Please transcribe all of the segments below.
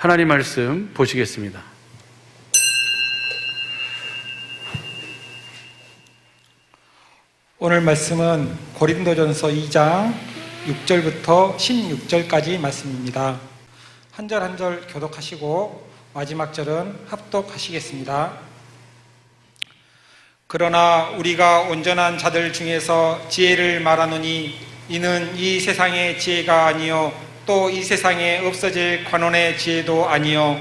하나님 말씀 보시겠습니다. 오늘 말씀은 고린도전서 2장 6절부터 16절까지 말씀입니다. 한 절 한 절 교독하시고 마지막 절은 합독하시겠습니다. 그러나 우리가 온전한 자들 중에서 지혜를 말하노니 이는 이 세상의 지혜가 아니요 또 이 세상에 없어질 관원의 지혜도 아니요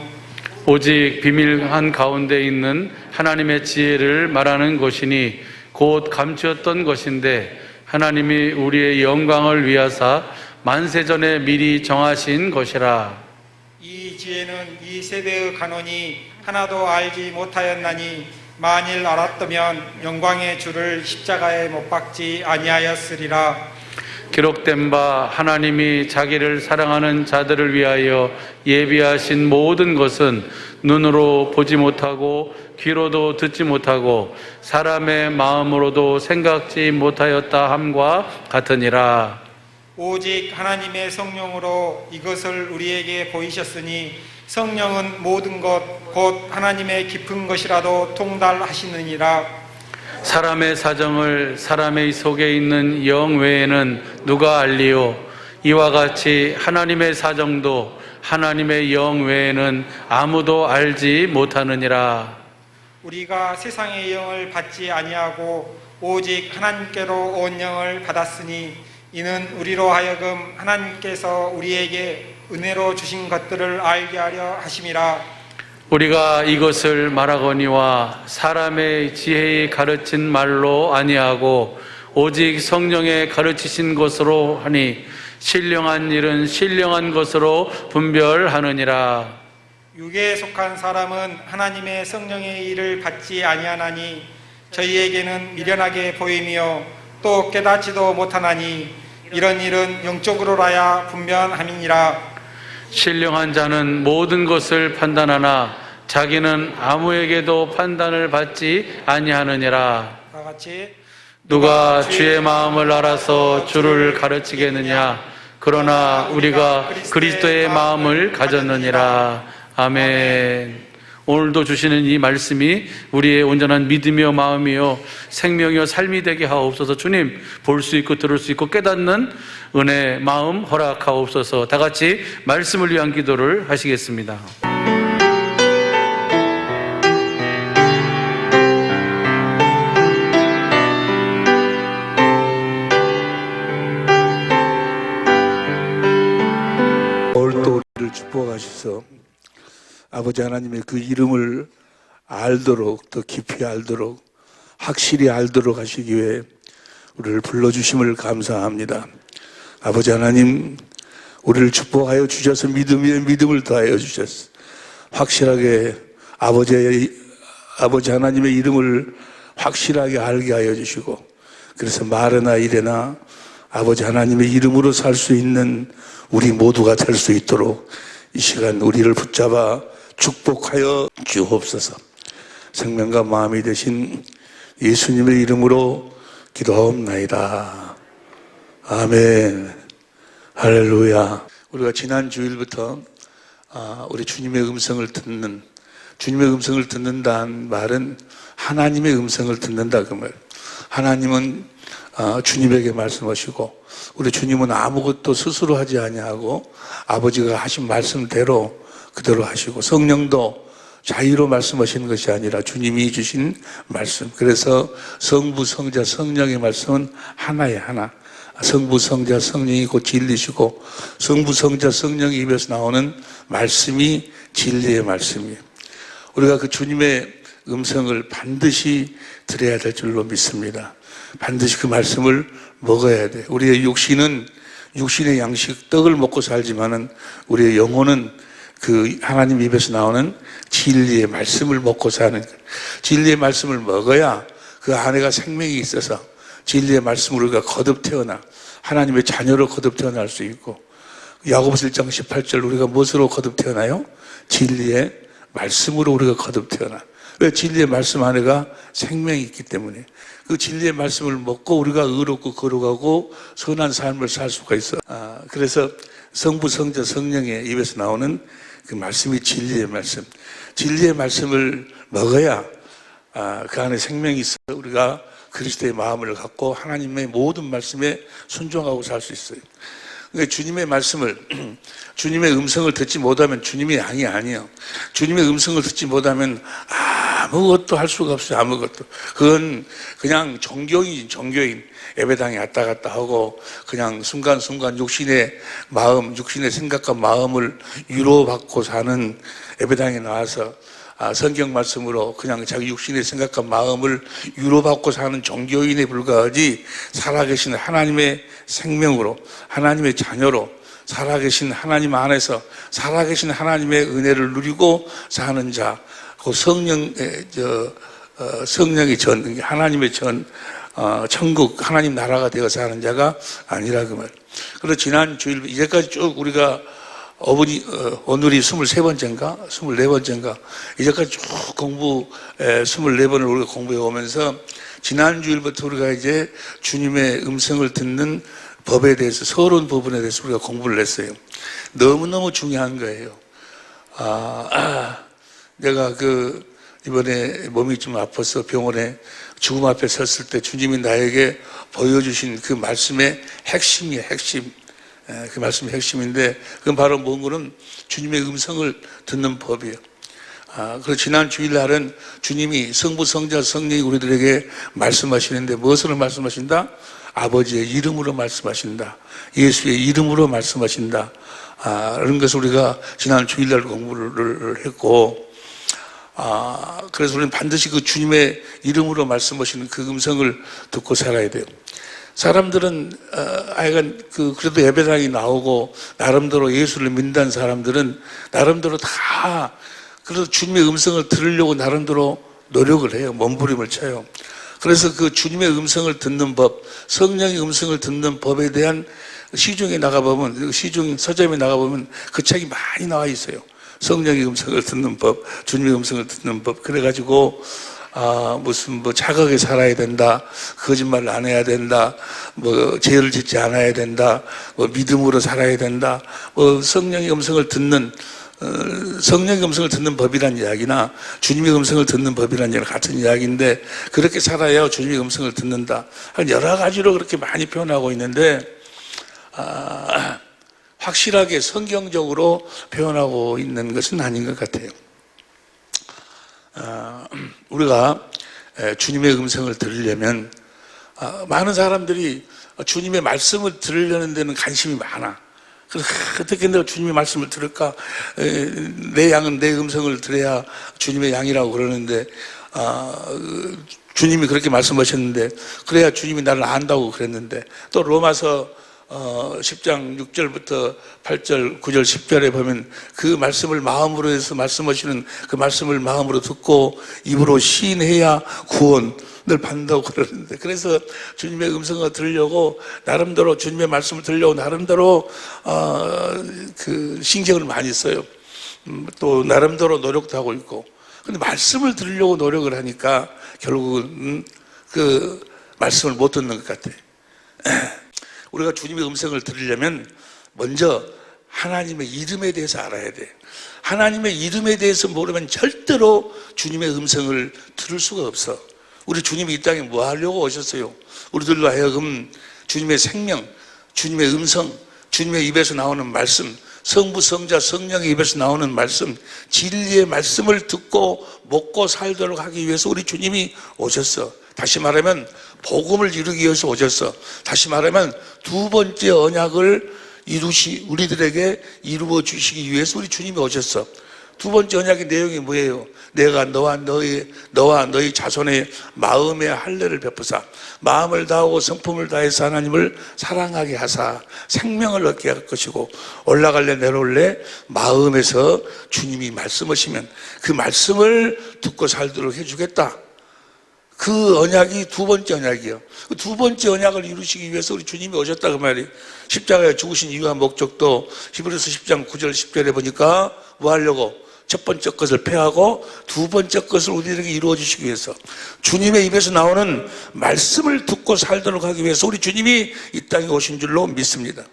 오직 비밀한 가운데 있는 하나님의 지혜를 말하는 것이니 곧 감추었던 것인데 하나님이 우리의 영광을 위하사 만세전에 미리 정하신 것이라. 이 지혜는 이 세대의 간원이 하나도 알지 못하였나니 만일 알았더면 영광의 주를 십자가에 못 박지 아니하였으리라. 기록된 바 하나님이 자기를 사랑하는 자들을 위하여 예비하신 모든 것은 눈으로 보지 못하고 귀로도 듣지 못하고 사람의 마음으로도 생각지 못하였다 함과 같으니라. 오직 하나님의 성령으로 이것을 우리에게 보이셨으니 성령은 모든 것 곧 하나님의 깊은 것이라도 통달하시느니라. 사람의 사정을 사람의 속에 있는 영 외에는 누가 알리요? 이와 같이 하나님의 사정도 하나님의 영 외에는 아무도 알지 못하느니라. 우리가 세상의 영을 받지 아니하고 오직 하나님께로 온 영을 받았으니 이는 우리로 하여금 하나님께서 우리에게 은혜로 주신 것들을 알게 하려 하심이라. 우리가 이것을 말하거니와 사람의 지혜에 가르친 말로 아니하고 오직 성령의 가르치신 것으로 하니 신령한 일은 신령한 것으로 분별하느니라. 육에 속한 사람은 하나님의 성령의 일을 받지 아니하나니 저희에게는 미련하게 보이며 또 깨닫지도 못하나니 이런 일은 영적으로라야 분별함이니라. 신령한 자는 모든 것을 판단하나 자기는 아무에게도 판단을 받지 아니하느니라. 다 같이 누가 주의 마음을 알아서 주를 가르치겠느냐? 그러나 우리가 그리스도의 마음을 가졌느니라. 아멘. 오늘도 주시는 이 말씀이 우리의 온전한 믿음이요 마음이요 생명이요 삶이 되게 하옵소서. 주님, 볼 수 있고 들을 수 있고 깨닫는 은혜 마음 허락하옵소서. 다 같이 말씀을 위한 기도를 하시겠습니다. 오늘도 우리를 축복하셔서 아버지 하나님의 그 이름을 알도록, 더 깊이 알도록, 확실히 알도록 하시기 위해 우리를 불러주심을 감사합니다. 아버지 하나님, 우리를 축복하여 주셔서 믿음 위에 믿음을 더하여 주셨어. 확실하게 아버지 하나님의 이름을 확실하게 알게 하여 주시고, 그래서 말이나 일에나 아버지 하나님의 이름으로 살 수 있는 우리 모두가 될 수 있도록 이 시간 우리를 붙잡아 축복하여 주옵소서. 생명과 마음이 되신 예수님의 이름으로 기도하옵나이다. 아멘. 할렐루야. 우리가 지난 주일부터 우리 주님의 음성을 듣는다는 말은 하나님의 음성을 듣는다 그 말. 하나님은 주님에게 말씀하시고 우리 주님은 아무것도 스스로 하지 아니하고 아버지가 하신 말씀대로 그대로 하시고 성령도 자유로 말씀하시는 것이 아니라 주님이 주신 말씀. 그래서 성부, 성자, 성령의 말씀은 하나에 하나. 성부, 성자, 성령이 곧 진리시고 성부, 성자, 성령의 입에서 나오는 말씀이 진리의 말씀이에요. 우리가 그 주님의 음성을 반드시 들어야 될 줄로 믿습니다. 반드시 그 말씀을 먹어야 돼. 우리의 육신의 양식 떡을 먹고 살지만은 우리의 영혼은 그 하나님 입에서 나오는 진리의 말씀을 먹고 사는 거예요. 진리의 말씀을 먹어야 그 안에가 생명이 있어서 진리의 말씀으로 우리가 거듭 태어나 하나님의 자녀로 거듭 태어날 수 있고, 야고보서 1장 18절 우리가 무엇으로 거듭 태어나요? 진리의 말씀으로 우리가 거듭 태어나. 왜? 진리의 말씀 안에가 생명이 있기 때문에. 그 진리의 말씀을 먹고 우리가 의롭고 거룩하고 선한 삶을 살 수가 있어. 그래서 성부, 성자, 성령의 입에서 나오는 그 말씀이 진리의 말씀. 진리의 말씀을 먹어야 그 안에 생명이 있어 우리가 그리스도의 마음을 갖고 하나님의 모든 말씀에 순종하고 살 수 있어요. 그러니까 주님의 말씀을, 주님의 음성을 듣지 못하면 주님의 양이 아니에요. 주님의 음성을 듣지 못하면 아무것도 할 수가 없어요. 아무것도. 그건 그냥 종교인. 예배당에 왔다 갔다 하고 그냥 순간순간 육신의 마음, 육신의 생각과 마음을 위로받고 사는, 예배당에 나와서 성경 말씀으로 그냥 자기 육신의 생각과 마음을 위로받고 사는 종교인에 불과하지, 살아계신 하나님의 생명으로, 하나님의 자녀로, 살아계신 하나님 안에서 살아계신 하나님의 은혜를 누리고 사는 자, 그 성령의 전, 하나님의 전, 천국, 하나님 나라가 되어 사는 자가 아니라 그 말. 그래서 지난 주일, 이제까지 쭉 우리가 오늘이 23번째인가? 24번째인가? 이제까지 쭉 24번을 우리가 공부해 오면서 지난주일부터 우리가 이제 주님의 음성을 듣는 법에 대해서, 서론 부분에 대해서 우리가 공부를 했어요. 너무너무 중요한 거예요. 내가 이번에 몸이 좀 아파서 병원에 죽음 앞에 섰을 때 주님이 나에게 보여주신 그 말씀의 핵심이에요, 핵심. 그 말씀이 핵심인데, 그건 바로 뭔가는 주님의 음성을 듣는 법이에요. 그래서 지난 주일날은 주님이 성부, 성자, 성령이 우리들에게 말씀하시는데 무엇으로 말씀하신다? 아버지의 이름으로 말씀하신다. 예수의 이름으로 말씀하신다. 이런 것을 우리가 지난 주일날 공부를 했고, 그래서 우리는 반드시 그 주님의 이름으로 말씀하시는 그 음성을 듣고 살아야 돼요. 사람들은 하여간 그래도 예배당이 나오고 나름대로 예수를 믿는 사람들은 나름대로 다 그래도 주님의 음성을 들으려고 나름대로 노력을 해요. 몸부림을 쳐요. 그래서 그 주님의 음성을 듣는 법, 성령의 음성을 듣는 법에 대한 시중에 나가보면, 시중 서점에 나가보면 그 책이 많이 나와 있어요. 성령의 음성을 듣는 법, 주님의 음성을 듣는 법. 그래가지고 무슨 자각에 살아야 된다, 거짓말을 안 해야 된다, 죄를 짓지 않아야 된다, 믿음으로 살아야 된다, 성령의 음성을 듣는 법이란 이야기나 주님의 음성을 듣는 법이란 이야기랑 같은 이야기인데, 그렇게 살아야 주님의 음성을 듣는다. 여러 가지로 그렇게 많이 표현하고 있는데, 확실하게 성경적으로 표현하고 있는 것은 아닌 것 같아요. 우리가 주님의 음성을 들으려면 많은 사람들이 주님의 말씀을 들으려는 데는 관심이 많아. 그래서 어떻게 내가 주님의 말씀을 들을까? 내 양은 내 음성을 들어야 주님의 양이라고 그러는데, 주님이 그렇게 말씀하셨는데, 그래야 주님이 나를 안다고 그랬는데, 또 로마서 10장 6절부터 8절, 9절, 10절에 보면 그 말씀을 마음으로 해서 말씀하시는 그 말씀을 마음으로 듣고 입으로 시인해야 구원을 받는다고 그러는데, 그래서 주님의 음성을 들으려고 나름대로, 주님의 말씀을 들으려고 나름대로 신경을 많이 써요. 또 나름대로 노력도 하고 있고. 근데 말씀을 들으려고 노력을 하니까 결국은 그 말씀을 못 듣는 것 같아요. 우리가 주님의 음성을 들으려면 먼저 하나님의 이름에 대해서 알아야 돼. 하나님의 이름에 대해서 모르면 절대로 주님의 음성을 들을 수가 없어. 우리 주님이 이 땅에 뭐 하려고 오셨어요? 우리들로 하여금 주님의 생명, 주님의 음성, 주님의 입에서 나오는 말씀, 성부, 성자, 성령의 입에서 나오는 말씀, 진리의 말씀을 듣고 먹고 살도록 하기 위해서 우리 주님이 오셨어. 다시 말하면 복음을 이루기 위해서 오셨어. 다시 말하면 두 번째 언약을 우리들에게 이루어 주시기 위해서 우리 주님이 오셨어. 두 번째 언약의 내용이 뭐예요? 내가 너와 너희 자손의 마음의 할례를 베푸사 마음을 다하고 성품을 다해서 하나님을 사랑하게 하사 생명을 얻게 할 것이고, 올라갈래 내려올래 마음에서 주님이 말씀하시면 그 말씀을 듣고 살도록 해주겠다. 그 언약이 두 번째 언약이에요. 그 두 번째 언약을 이루시기 위해서 우리 주님이 오셨다 그 말이. 십자가에 죽으신 이유와 목적도 히브리서 10장 9절 10절에 보니까 뭐 하려고? 첫 번째 것을 폐하고 두 번째 것을 우리에게 이루어 주시기 위해서, 주님의 입에서 나오는 말씀을 듣고 살도록 하기 위해서 우리 주님이 이 땅에 오신 줄로 믿습니다.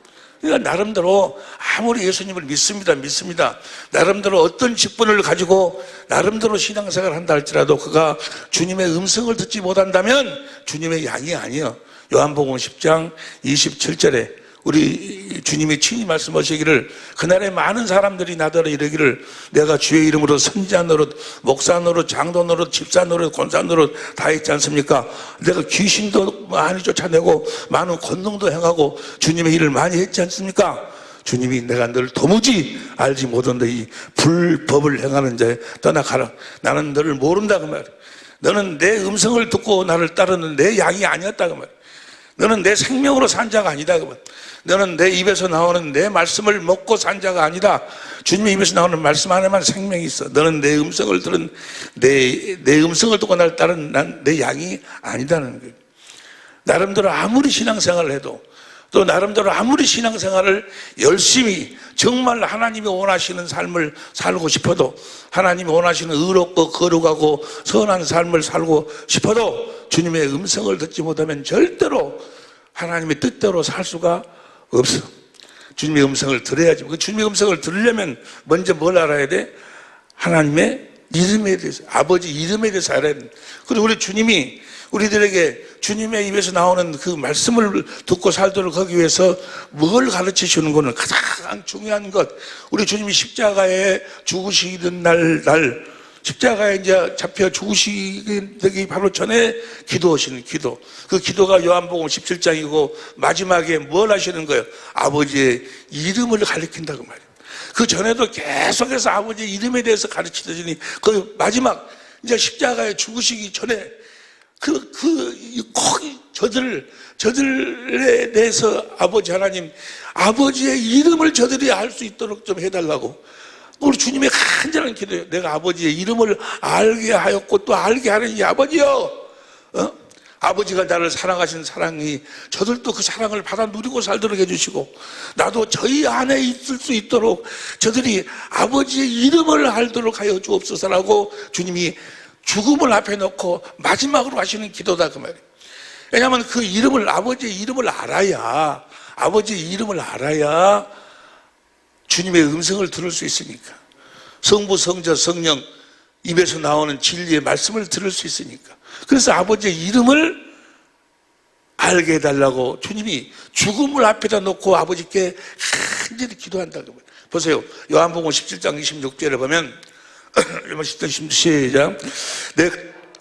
그러니까 나름대로 아무리 예수님을 믿습니다. 나름대로 어떤 직분을 가지고 나름대로 신앙생활을 한다 할지라도 그가 주님의 음성을 듣지 못한다면 주님의 양이 아니에요. 요한복음 10장 27절에 우리 주님이 친히 말씀하시기를 그날에 많은 사람들이 나더러 이르기를 내가 주의 이름으로 선지자 노릇, 목사 노릇, 장도 노릇, 집사 노릇, 권사 노릇 다 했지 않습니까? 내가 귀신도 많이 쫓아내고 많은 권능도 행하고 주님의 일을 많이 했지 않습니까? 주님이 내가 너를 도무지 알지 못한다. 이 불법을 행하는 자에 떠나가라. 나는 너를 모른다 그 말이야. 너는 내 음성을 듣고 나를 따르는 내 양이 아니었다 그 말이야. 너는 내 생명으로 산 자가 아니다 그 말이야. 너는 내 입에서 나오는 내 말씀을 먹고 산 자가 아니다. 주님의 입에서 나오는 말씀 안에만 생명이 있어. 너는 내 음성을 들은 내 음성을 듣고 나를 따른 난 내 양이 아니다는 거예요. 나름대로 아무리 신앙생활을 해도 또 나름대로 아무리 신앙생활을 열심히 정말 하나님이 원하시는 삶을 살고 싶어도 하나님이 원하시는 의롭고 거룩하고 선한 삶을 살고 싶어도 주님의 음성을 듣지 못하면 절대로 하나님의 뜻대로 살 수가 없어. 주님의 음성을 들어야지. 그 주님의 음성을 들으려면 먼저 뭘 알아야 돼? 하나님의 이름에 대해서, 아버지 이름에 대해서 알아야 돼. 그리고 우리 주님이 우리들에게 주님의 입에서 나오는 그 말씀을 듣고 살도록 하기 위해서 뭘 가르치시는 거는 가장 중요한 것. 우리 주님이 십자가에 죽으시던 날 십자가에 이제 잡혀 죽으시기 바로 전에 기도하시는 기도. 그 기도가 요한복음 17장이고 마지막에 뭘 하시는 거예요? 아버지의 이름을 가리킨다고 말이에요. 그 전에도 계속해서 아버지의 이름에 대해서 가르치더니 그 마지막 이제 십자가에 죽으시기 전에 저들에 대해서 아버지 하나님, 아버지의 이름을 저들이 알 수 있도록 좀 해달라고. 우리 주님의 간절한 기도예요. 내가 아버지의 이름을 알게 하였고 또 알게 하느니 아버지요. 아버지가 나를 사랑하신 사랑이 저들도 그 사랑을 받아 누리고 살도록 해주시고 나도 저희 안에 있을 수 있도록 저들이 아버지의 이름을 알도록 하여 주옵소서라고 주님이 죽음을 앞에 놓고 마지막으로 하시는 기도다 그 말이에요. 왜냐하면 그 이름을, 아버지의 이름을 알아야, 아버지의 이름을 알아야 주님의 음성을 들을 수 있으니까. 성부, 성자, 성령 입에서 나오는 진리의 말씀을 들을 수 있으니까. 그래서 아버지의 이름을 알게 해달라고 주님이 죽음을 앞에다 놓고 아버지께 간절히 기도한다고. 보세요. 요한복음 17장 26절에 보면 시작.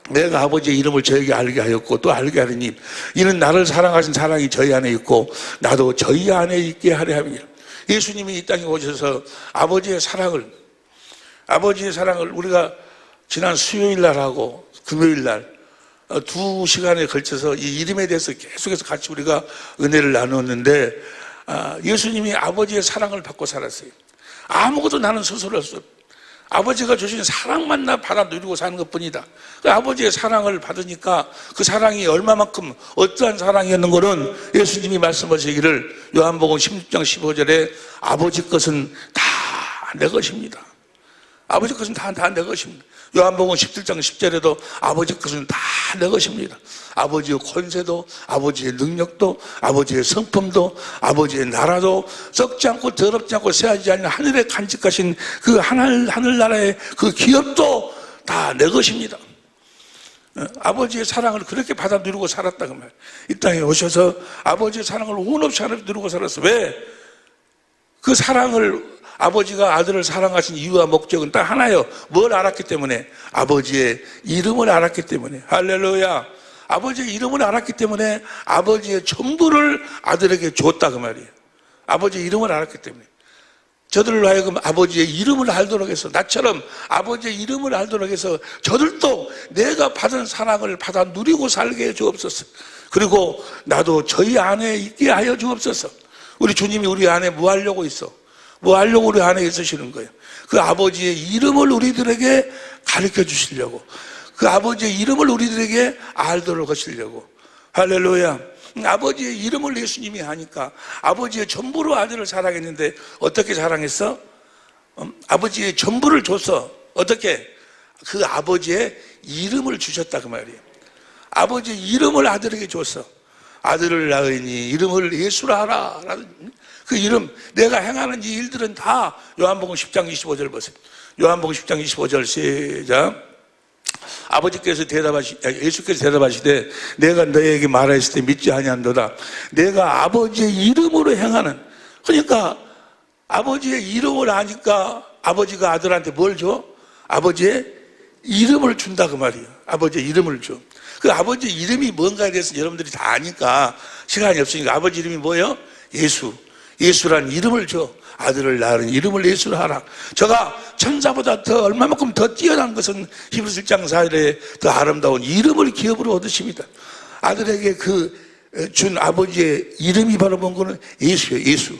내가 아버지의 이름을 저에게 알게 하였고 또 알게 하리니 이는 나를 사랑하신 사랑이 저희 안에 있고 나도 저희 안에 있게 하려 함이라. 예수님이 이 땅에 오셔서 아버지의 사랑을 우리가 지난 수요일 날하고 금요일 날 2시간에 걸쳐서 이 이름에 대해서 계속해서 같이 우리가 은혜를 나누었는데 예수님이 아버지의 사랑을 받고 살았어요. 아무것도 나는 스스로 할 수 없어요. 아버지가 주신 사랑만 나 받아 누리고 사는 것뿐이다. 그 아버지의 사랑을 받으니까 그 사랑이 얼마만큼 어떠한 사랑이었는 거는 예수님이 말씀하시기를 요한복음 16장 15절에 아버지 것은 다 내 것입니다. 아버지 것은 다 내 것입니다. 요한복음 17장 10절에도 아버지 것은 다 내 것입니다. 아버지의 권세도, 아버지의 능력도, 아버지의 성품도, 아버지의 나라도 썩지 않고 더럽지 않고 쇠하지 않는 하늘에 간직하신 그 하늘나라의 그 기업도 다 내 것입니다. 아버지의 사랑을 그렇게 받아 누리고 살았다 그 말. 이 땅에 오셔서 아버지의 사랑을 운 없이 하나 누리고 살았어. 왜? 그 사랑을 아버지가 아들을 사랑하신 이유와 목적은 딱 하나예요. 뭘 알았기 때문에? 아버지의 이름을 알았기 때문에. 할렐루야. 아버지의 이름을 알았기 때문에 아버지의 전부를 아들에게 줬다 그 말이에요. 아버지의 이름을 알았기 때문에. 저들로 하여금 아버지의 이름을 알도록 해서, 나처럼 아버지의 이름을 알도록 해서 저들도 내가 받은 사랑을 받아 누리고 살게 해 주옵소서. 그리고 나도 저희 안에 있게 하여 주옵소서. 우리 주님이 우리 안에 뭐 하려고 있어? 뭐 하려고 우리 안에 있으시는 거예요? 그 아버지의 이름을 우리들에게 가르쳐 주시려고, 그 아버지의 이름을 우리들에게 알도록 하시려고. 할렐루야. 아버지의 이름을 예수님이 하니까 아버지의 전부로 아들을 사랑했는데 어떻게 사랑했어? 아버지의 전부를 줬어. 어떻게? 그 아버지의 이름을 주셨다 그 말이에요. 아버지의 이름을 아들에게 줬어. 아들을 낳으니 이름을 예수라 하라. 그 이름, 내가 행하는 이 일들은 다 요한복음 10장 25절 보세요. 요한복음 10장 25절 시작. 예수께서 대답하시되 내가 너에게 말하였을 때 믿지 아니한도다. 내가 아버지의 이름으로 행하는, 그러니까 아버지의 이름을 아니까 아버지가 아들한테 뭘 줘? 아버지의 이름을 준다 그 말이에요. 아버지의 이름을 줘. 그 아버지의 이름이 뭔가에 대해서 여러분들이 다 아니까 시간이 없으니까 아버지 이름이 뭐예요? 예수. 예수라는 이름을 줘. 아들을 낳은 이름을 예수로 하라. 저가 천사보다 더 얼마만큼 더 뛰어난 것은 히브리서 1장 4절에 더 아름다운 이름을 기업으로 얻으십니다. 아들에게 그 준 아버지의 이름이 바로 뭔가는 예수예요. 예수.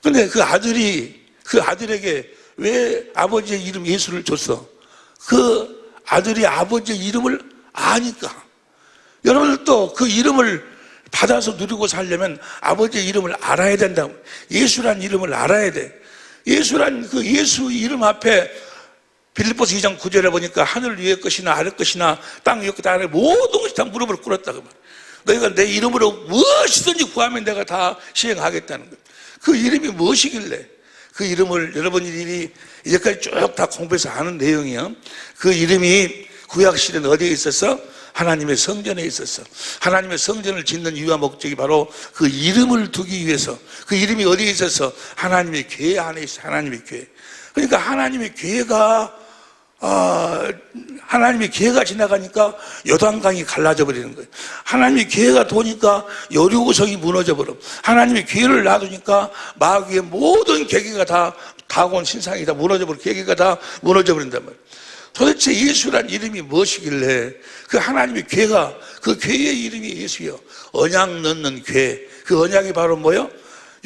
근데 그 아들에게 왜 아버지의 이름 예수를 줬어? 그 아들이 아버지의 이름을 아니까. 여러분들도 그 이름을 받아서 누리고 살려면 아버지의 이름을 알아야 된다고. 예수란 이름을 알아야 돼. 예수란 그 예수 이름 앞에 빌립보서 2장 9절에 보니까 하늘 위의 것이나 아래 것이나 땅 위의 것 아래 모든 것이 다 무릎을 꿇었다고 말. 너희가 내 이름으로 무엇이든지 구하면 내가 다 시행하겠다는 거예요. 그 이름이 무엇이길래? 그 이름을 여러분들이 이제까지 쭉 다 공부해서 아는 내용이요. 그 이름이 구약시대는 어디에 있었어? 하나님의 성전에 있었어. 하나님의 성전을 짓는 이유와 목적이 바로 그 이름을 두기 위해서. 그 이름이 어디에 있었어? 하나님의 교회 안에 있어. 하나님의 교회. 그러니까 하나님의 교회가 지나가니까 요단강이 갈라져 버리는 거예요. 하나님의 교회가 도니까 여리고성이 무너져 버려. 하나님의 교회를 놔두니까 마귀의 모든 계계가 다 다곤 신상이 다 무너져 버려. 계계가 다 무너져 버린단 말이에요. 도대체 예수란 이름이 무엇이길래 그 하나님의 교회가, 그 교회의 이름이 예수요. 언약 넣는 교회. 그 언약이 바로 뭐요?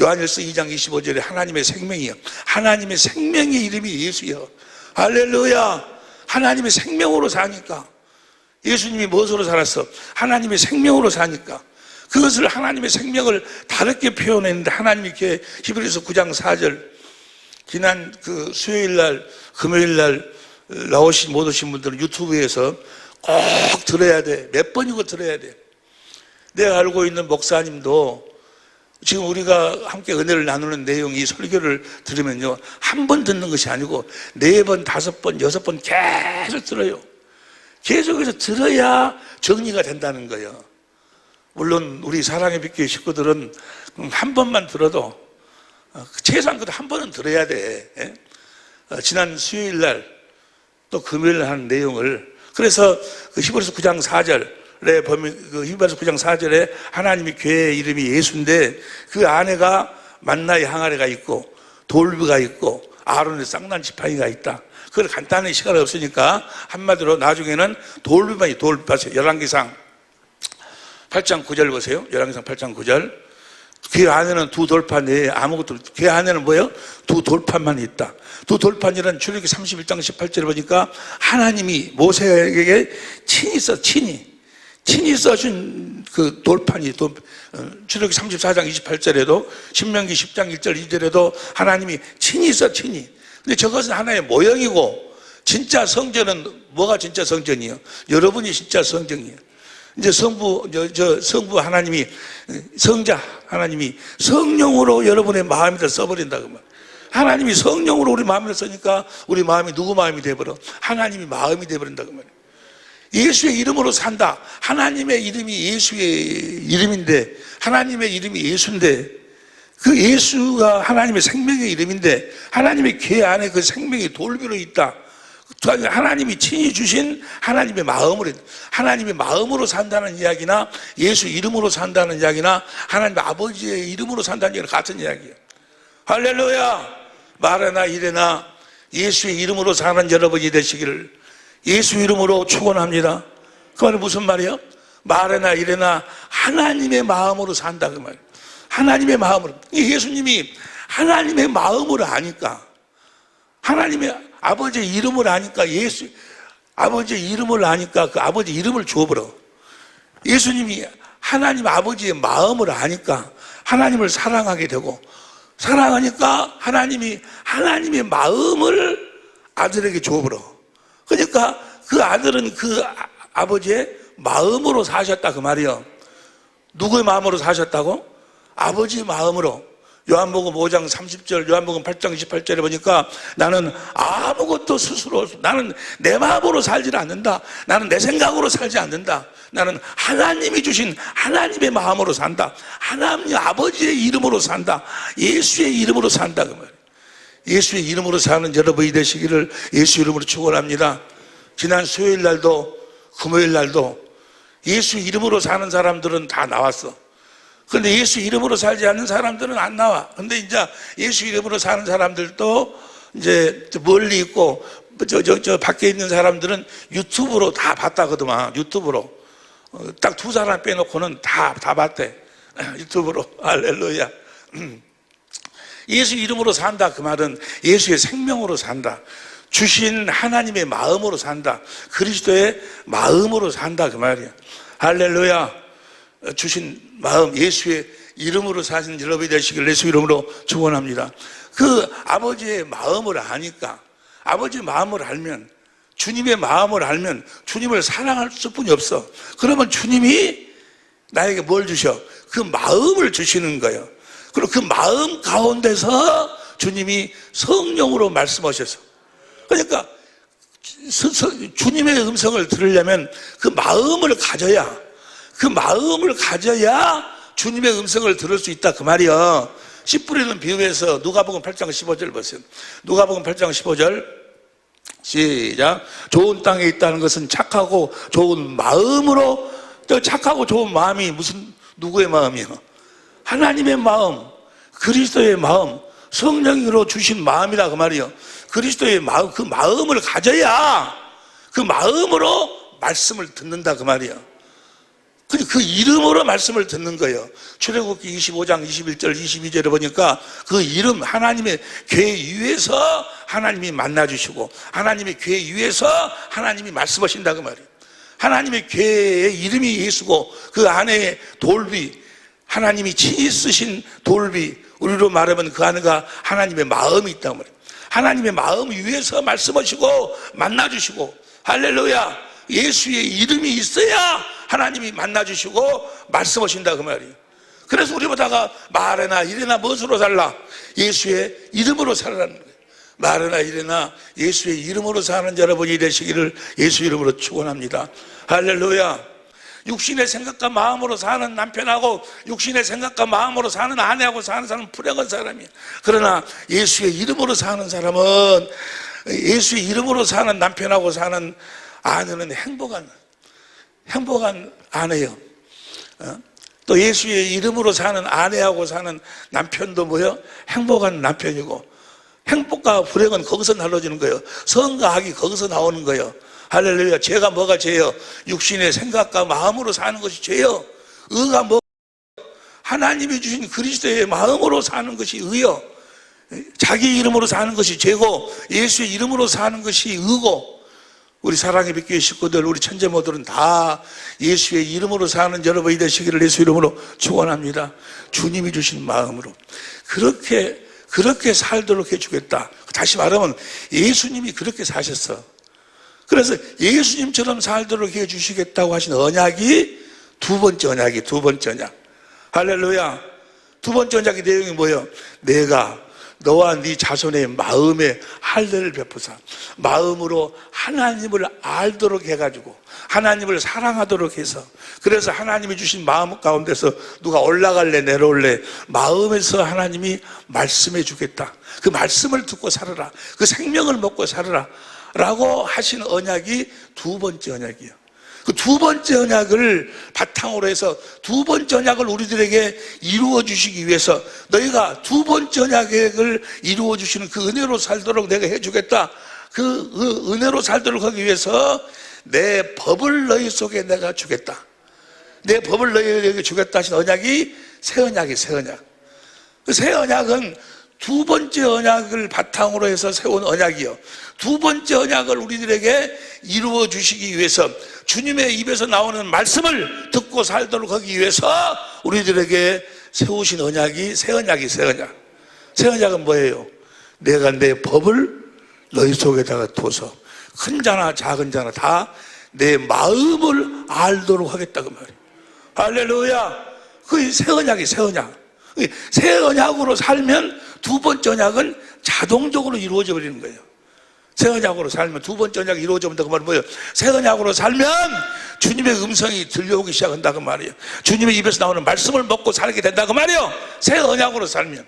요한일서 2장 25절에 하나님의 생명이요. 하나님의 생명의 이름이 예수요. 할렐루야. 하나님의 생명으로 사니까. 예수님이 무엇으로 살았어? 하나님의 생명으로 사니까. 그것을 하나님의 생명을 다르게 표현했는데 하나님이 교회 히브리서 9장 4절 지난 그 수요일날 금요일날 못 오신 분들은 유튜브에서 꼭 들어야 돼. 몇 번이고 들어야 돼. 내가 알고 있는 목사님도 지금 우리가 함께 은혜를 나누는 내용이 설교를 들으면요, 한 번 듣는 것이 아니고 4번, 5번, 6번 계속 들어요. 계속해서 들어야 정리가 된다는 거예요. 물론 우리 사랑의 빛교회 식구들은 한 번만 들어도 최소한 그래도 한 번은 들어야 돼. 지난 수요일날 또 금요일 하는 내용을, 그래서 그 히브리서 9장 4절에 보면, 그 히브리서 9장 4절에 하나님의 교회의 이름이 예수인데 그 안에가 만나의 항아리가 있고 돌비가 있고 아론의 쌍난 지팡이가 있다. 그걸 간단히 시간이 없으니까 한마디로 나중에는 돌비만, 열왕기상 8장 9절 보세요. 열왕기상 8장 9절. 그 안에는 두 돌판 외에 아무것도, 그 안에는 뭐예요? 두 돌판만 있다. 두 돌판이란 출애굽기 31장 18절에 보니까 하나님이 모세에게 친히 써준 그 돌판이, 출애굽기 34장 28절에도 신명기 10장 1절 2절에도 하나님이 친히. 근데 저것은 하나의 모형이고 진짜 성전은 뭐가 진짜 성전이에요? 여러분이 진짜 성전이에요. 이제 성부 하나님이, 성자 하나님이 성령으로 여러분의 마음에다 써버린다고 말. 하나님이 성령으로 우리 마음에 쓰니까 우리 마음이 누구 마음이 돼버려? 하나님이 마음이 돼버린다고 말이에요. 예수의 이름으로 산다. 하나님의 이름이 예수의 이름인데, 하나님의 이름이 예수인데, 그 예수가 하나님의 생명의 이름인데 하나님의 교회 안에 그 생명이 돌비로 있다. 하나님이 친히 주신 하나님의 마음으로 산다는 이야기나 예수 이름으로 산다는 이야기나 하나님 아버지의 이름으로 산다는 이야기는 같은 이야기예요. 할렐루야. 말해나 이래나 예수의 이름으로 사는 여러분이 되시기를 예수 이름으로 축원합니다. 그 말은 무슨 말이에요? 말해나 이래나 하나님의 마음으로 산다 그 말이에요. 하나님의 마음으로. 예수님이 하나님의 마음으로 아니까, 하나님의 아버지의 이름을 아니까, 아버지의 이름을 아니까 그 아버지 이름을 주어버려. 예수님이 하나님 아버지의 마음을 아니까 하나님을 사랑하게 되고, 사랑하니까 하나님의 마음을 아들에게 주어버려. 그러니까 그 아들은 그 아버지의 마음으로 사셨다 그 말이에요. 누구의 마음으로 사셨다고? 아버지의 마음으로. 요한복음 5장 30절, 요한복음 8장 28절에 보니까 나는 아무것도 스스로, 나는 내 마음으로 살지 않는다. 나는 내 생각으로 살지 않는다. 나는 하나님이 주신 하나님의 마음으로 산다. 하나님 아버지의 이름으로 산다. 예수의 이름으로 산다. 그 말이에요. 예수의 이름으로 사는 여러분이 되시기를 예수 이름으로 축원합니다. 지난 수요일 날도 금요일 날도 예수 이름으로 사는 사람들은 다 나왔어. 근데 예수 이름으로 살지 않는 사람들은 안 나와. 근데 이제 예수 이름으로 사는 사람들도 이제 멀리 있고, 저 밖에 있는 사람들은 유튜브로 다 봤다거든만, 유튜브로. 딱 두 사람 빼놓고는 다 봤대. 유튜브로. 할렐루야. 예수 이름으로 산다. 그 말은 예수의 생명으로 산다. 주신 하나님의 마음으로 산다. 그리스도의 마음으로 산다. 그 말이야. 할렐루야. 주신 마음, 예수의 이름으로 사신 여러분이 되시길 예수 이름으로 축원합니다. 그 아버지의 마음을 아니까, 아버지의 마음을 알면, 주님의 마음을 알면 주님을 사랑할 수뿐이 없어. 그러면 주님이 나에게 뭘 주셔? 그 마음을 주시는 거예요. 그리고 그 마음 가운데서 주님이 성령으로 말씀하셔서, 그러니까 주님의 음성을 들으려면 그 마음을 가져야, 그 마음을 가져야 주님의 음성을 들을 수 있다. 그 말이요. 씨 뿌리는 비유에서 누가복음 8장 15절 보세요. 누가복음 8장 15절 시작. 좋은 땅에 있다는 것은 착하고 좋은 마음으로, 또 착하고 좋은 마음이 무슨 누구의 마음이요? 하나님의 마음, 그리스도의 마음, 성령으로 주신 마음이라 그 말이요. 그리스도의 마음, 그 마음을 가져야 그 마음으로 말씀을 듣는다 그 말이요. 그 이름으로 말씀을 듣는 거예요. 출애굽기 25장 21절 22절에 보니까 그 이름, 하나님의 궤 위에서 하나님이 만나주시고 하나님의 궤 위에서 하나님이 말씀하신다 그 말이에요. 하나님의 궤의 이름이 예수고 그 안에 돌비, 하나님이 친히 쓰신 돌비, 우리로 말하면 그 안에가 하나님의 마음이 있다고 말이에요. 하나님의 마음 위에서 말씀하시고 만나주시고, 할렐루야. 예수의 이름이 있어야 하나님이 만나주시고 말씀하신다 그 말이에요. 그래서 우리 보다가 말해나 이래나 무엇으로 살라? 예수의 이름으로 살라는 거예요. 말해나 이래나 예수의 이름으로 사는 여러분이 되시기를 예수 이름으로 축원합니다. 할렐루야. 육신의 생각과 마음으로 사는 남편하고 육신의 생각과 마음으로 사는 아내하고 사는 사람은 불행한 사람이에요. 그러나 예수의 이름으로 사는 사람은, 예수의 이름으로 사는 남편하고 사는 아내는 행복한 아내요. 또 예수의 이름으로 사는 아내하고 사는 남편도 뭐요? 행복한 남편이고, 행복과 불행은 거기서 나눠지는 거예요. 선과 악이 거기서 나오는 거예요. 할렐루야. 죄가 뭐가 죄요? 육신의 생각과 마음으로 사는 것이 죄요. 의가 뭐? 하나님이 주신 그리스도의 마음으로 사는 것이 의요. 자기 이름으로 사는 것이 죄고 예수의 이름으로 사는 것이 의고, 우리 사랑의 빛교회 식구들, 우리 천재모들은 다 예수의 이름으로 사는 여러분이 되시기를 예수 이름으로 축원합니다. 주님이 주신 마음으로 그렇게 살도록 해주겠다. 다시 말하면 예수님이 그렇게 사셨어. 그래서 예수님처럼 살도록 해주시겠다고 하신 언약이 두 번째 언약. 할렐루야. 두 번째 언약의 내용이 뭐예요? 내가 너와 네 자손의 마음에 할례를 베푸사 마음으로 하나님을 알도록 해가지고 하나님을 사랑하도록 해서, 그래서 하나님이 주신 마음 가운데서 누가 올라갈래 내려올래 마음에서 하나님이 말씀해 주겠다. 그 말씀을 듣고 살아라. 그 생명을 먹고 살아라 라고 하신 언약이 두 번째 언약이에요. 그 두 번째 언약을 바탕으로 해서 두 번째 언약을 우리들에게 이루어 주시기 위해서, 너희가 두 번째 언약을 이루어 주시는 그 은혜로 살도록 내가 해주겠다. 그 은혜로 살도록 하기 위해서 내 법을 너희 속에 내가 주겠다. 내 법을 너희에게 주겠다 하신 언약이 새 언약이에요. 새 언약. 그 새 언약은 두 번째 언약을 바탕으로 해서 세운 언약이요. 두 번째 언약을 우리들에게 이루어 주시기 위해서 주님의 입에서 나오는 말씀을 듣고 살도록 하기 위해서 우리들에게 세우신 언약이 새 언약이 새 언약. 새 언약은 뭐예요? 내가 내 법을 너희 속에다가 둬서 큰 자나 작은 자나 다 내 마음을 알도록 하겠다고 말이에요. 할렐루야. 그게 새 언약이 새 언약. 새 언약으로 살면 두 번째 언약은 자동적으로 이루어져 버리는 거예요. 새 언약으로 살면 두 번째 언약이 이루어져 본다. 그 말은 뭐예요? 새 언약으로 살면 주님의 음성이 들려오기 시작한다 그 말이에요. 주님의 입에서 나오는 말씀을 먹고 살게 된다 그 말이에요. 새 언약으로 살면.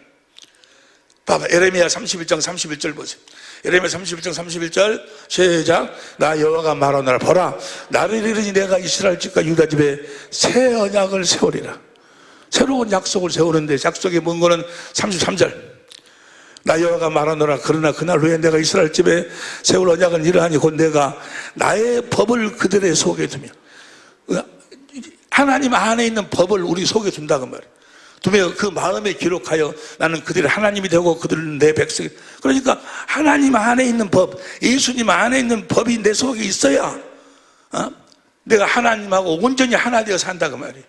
봐봐, 에레미야 31장 31절 보세요. 에레미야 31장 31절 시작. 나 여호와가 말하노라. 보라, 나를 이르니 내가 이스라엘 집과 유다 집에 새 언약을 세우리라. 새로운 약속을 세우는데 약속이 뭔 거는 33절. 나 여호와가 말하노라. 그러나 그날 후에 내가 이스라엘 집에 세울 언약은 이러하니 곧 내가 나의 법을 그들의 속에 두며, 하나님 안에 있는 법을 우리 속에 둔다고 말이에요. 두며 그 마음에 기록하여 나는 그들의 하나님이 되고 그들은 내 백성이. 그러니까 하나님 안에 있는 법, 예수님 안에 있는 법이 내 속에 있어야 내가 하나님하고 온전히 하나 되어 산다 그 말이에요.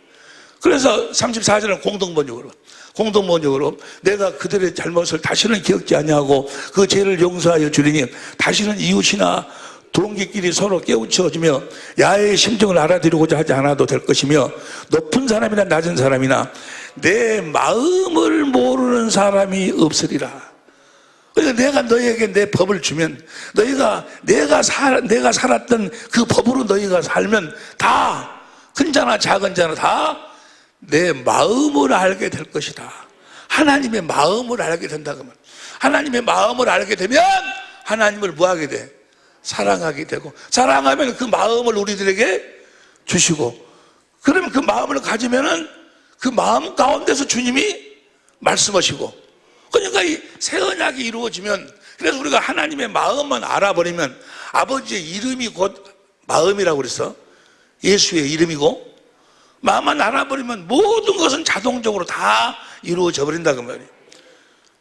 그래서 34절은 공동번역으로 내가 그들의 잘못을 다시는 기억지 아니하고 그 죄를 용서하여 주리니 다시는 이웃이나 동기끼리 서로 깨우쳐주며 야의 심정을 알아들이고자 하지 않아도 될 것이며 높은 사람이나 낮은 사람이나 내 마음을 모르는 사람이 없으리라. 그러니까 내가 너희에게 내 법을 주면 내가 살았던 그 법으로 너희가 살면 다 큰 자나 작은 자나 다 내 마음을 알게 될 것이다. 하나님의 마음을 알게 된다고 말이야. 하나님의 마음을 알게 되면 하나님을 뭐하게 돼? 사랑하게 되고, 사랑하면 그 마음을 우리들에게 주시고, 그러면 그 마음을 가지면은 그 마음 가운데서 주님이 말씀하시고, 그러니까 이 새 언약이 이루어지면, 그래서 우리가 하나님의 마음만 알아버리면 아버지의 이름이 곧 마음이라고 그랬어. 예수의 이름이고, 마음만 알아버리면 모든 것은 자동적으로 다 이루어져 버린다 그 말이에요.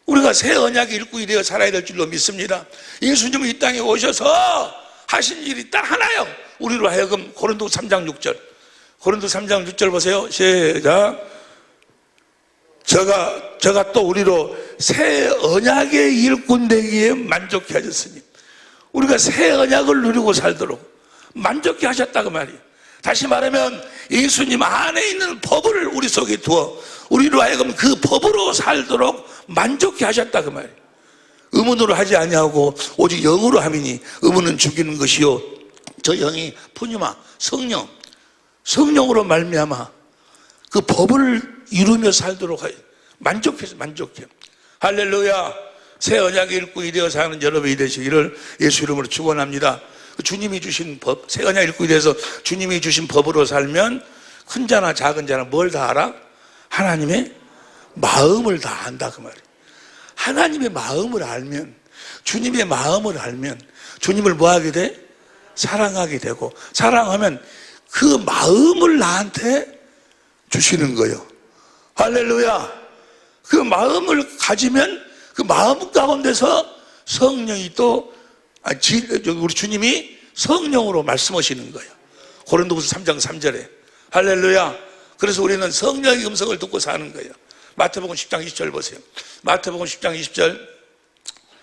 우리가 새 언약의 일꾼이 되어 살아야 될 줄로 믿습니다. 예수님은 이 땅에 오셔서 하신 일이 딱 하나요. 우리로 하여금 고린도서 3장 6절. 고린도서 3장 6절 보세요. 시작. 저가 또 우리로 새 언약의 일꾼 되기에 만족해 하셨으니, 우리가 새 언약을 누리고 살도록 만족해 하셨다고 말이에요. 다시 말하면 예수님 안에 있는 법을 우리 속에 두어 우리로 하여금 그 법으로 살도록 만족해 하셨다 그 말이에요. 의문으로 하지 아니하고 오직 영으로 함이니 의문은 죽이는 것이요 저 영이 푸뉴마 성령으로 말미암아 그 법을 이루며 살도록 하여 만족해. 할렐루야. 새 언약의 일꾼이 되어 사는 여러분이 되시기를 예수 이름으로 축원합니다. 주님이 주신 법, 새 언약 일꾼이 돼서 주님이 주신 법으로 살면 큰 자나 작은 자나 뭘 다 알아? 하나님의 마음을 다 안다 그 말이에요. 하나님의 마음을 알면, 주님의 마음을 알면 주님을 뭐하게 돼? 사랑하게 되고, 사랑하면 그 마음을 나한테 주시는 거예요. 할렐루야. 그 마음을 가지면 그 마음 가운데서 성령이 또 우리 주님이 성령으로 말씀하시는 거예요. 고린도후서 3장 3절에. 할렐루야. 그래서 우리는 성령의 음성을 듣고 사는 거예요. 마태복음 10장 20절 보세요. 마태복음 10장 20절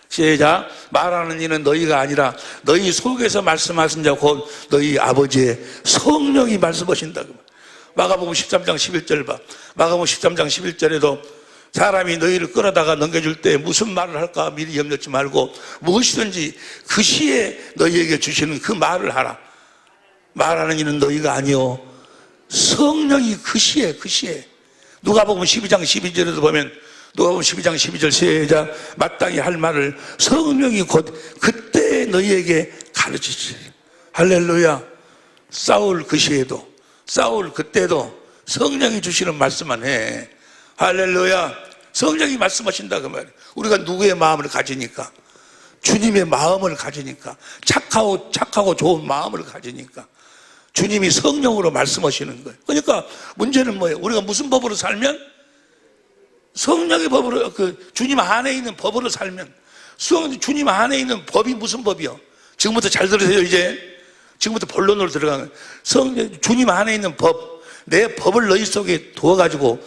시작. 말하는 이는 너희가 아니라 너희 속에서 말씀하신 자 곧 너희 아버지의 성령이 말씀하신다고. 마가복음 13장 11절 봐. 마가복음 13장 11절에도 사람이 너희를 끌어다가 넘겨줄 때 무슨 말을 할까 미리 염려치 말고 무엇이든지 그 시에 너희에게 주시는 그 말을 하라. 말하는 이는 너희가 아니요 성령이 그 시에 누가복음 12장 12절에도 보면 누가복음 12장 12절 시작. 마땅히 할 말을 성령이 곧 그때 너희에게 가르치시리. 할렐루야. 사울 그 시에도, 사울 그때도 성령이 주시는 말씀만 해. 할렐루야. 성령이 말씀하신다 그 말이에요. 우리가 누구의 마음을 가지니까? 주님의 마음을 가지니까, 착하고 좋은 마음을 가지니까 주님이 성령으로 말씀하시는 거예요. 그러니까 문제는 뭐예요? 우리가 무슨 법으로 살면? 성령의 법으로, 주님 안에 있는 법으로 살면, 주님 안에 있는 법이 무슨 법이요? 지금부터 잘 들으세요. 이제 지금부터 본론으로 들어가는 주님 안에 있는 법, 내 법을 너희 속에 두어가지고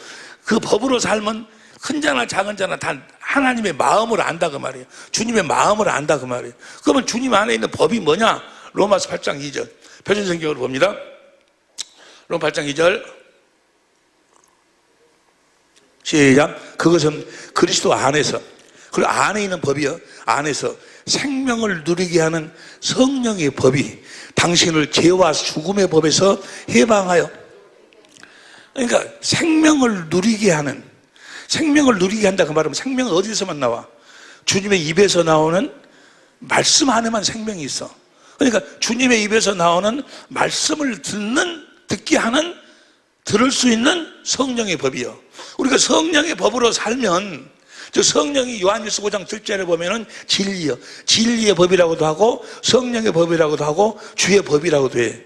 그 법으로 살면 큰 자나 작은 자나 다 하나님의 마음을 안다 그 말이에요. 주님의 마음을 안다 그 말이에요. 그러면 주님 안에 있는 법이 뭐냐? 로마서 8장 2절 표준성경으로 봅니다. 로마 8장 2절 시작. 그것은 그리스도 안에서, 그리고 안에 있는 법이요, 안에서 생명을 누리게 하는 성령의 법이 당신을 죄와 죽음의 법에서 해방하여, 그러니까 생명을 누리게 하는, 생명을 누리게 한다 그 말은 생명은 어디서만 나와? 주님의 입에서 나오는 말씀 안에만 생명이 있어. 그러니까 주님의 입에서 나오는 말씀을 듣게 하는, 들을 수 있는 성령의 법이요. 우리가 성령의 법으로 살면, 저 성령이 요한일서 5장 7절에 보면은 진리요, 진리의 법이라고도 하고 성령의 법이라고도 하고 주의 법이라고도 해.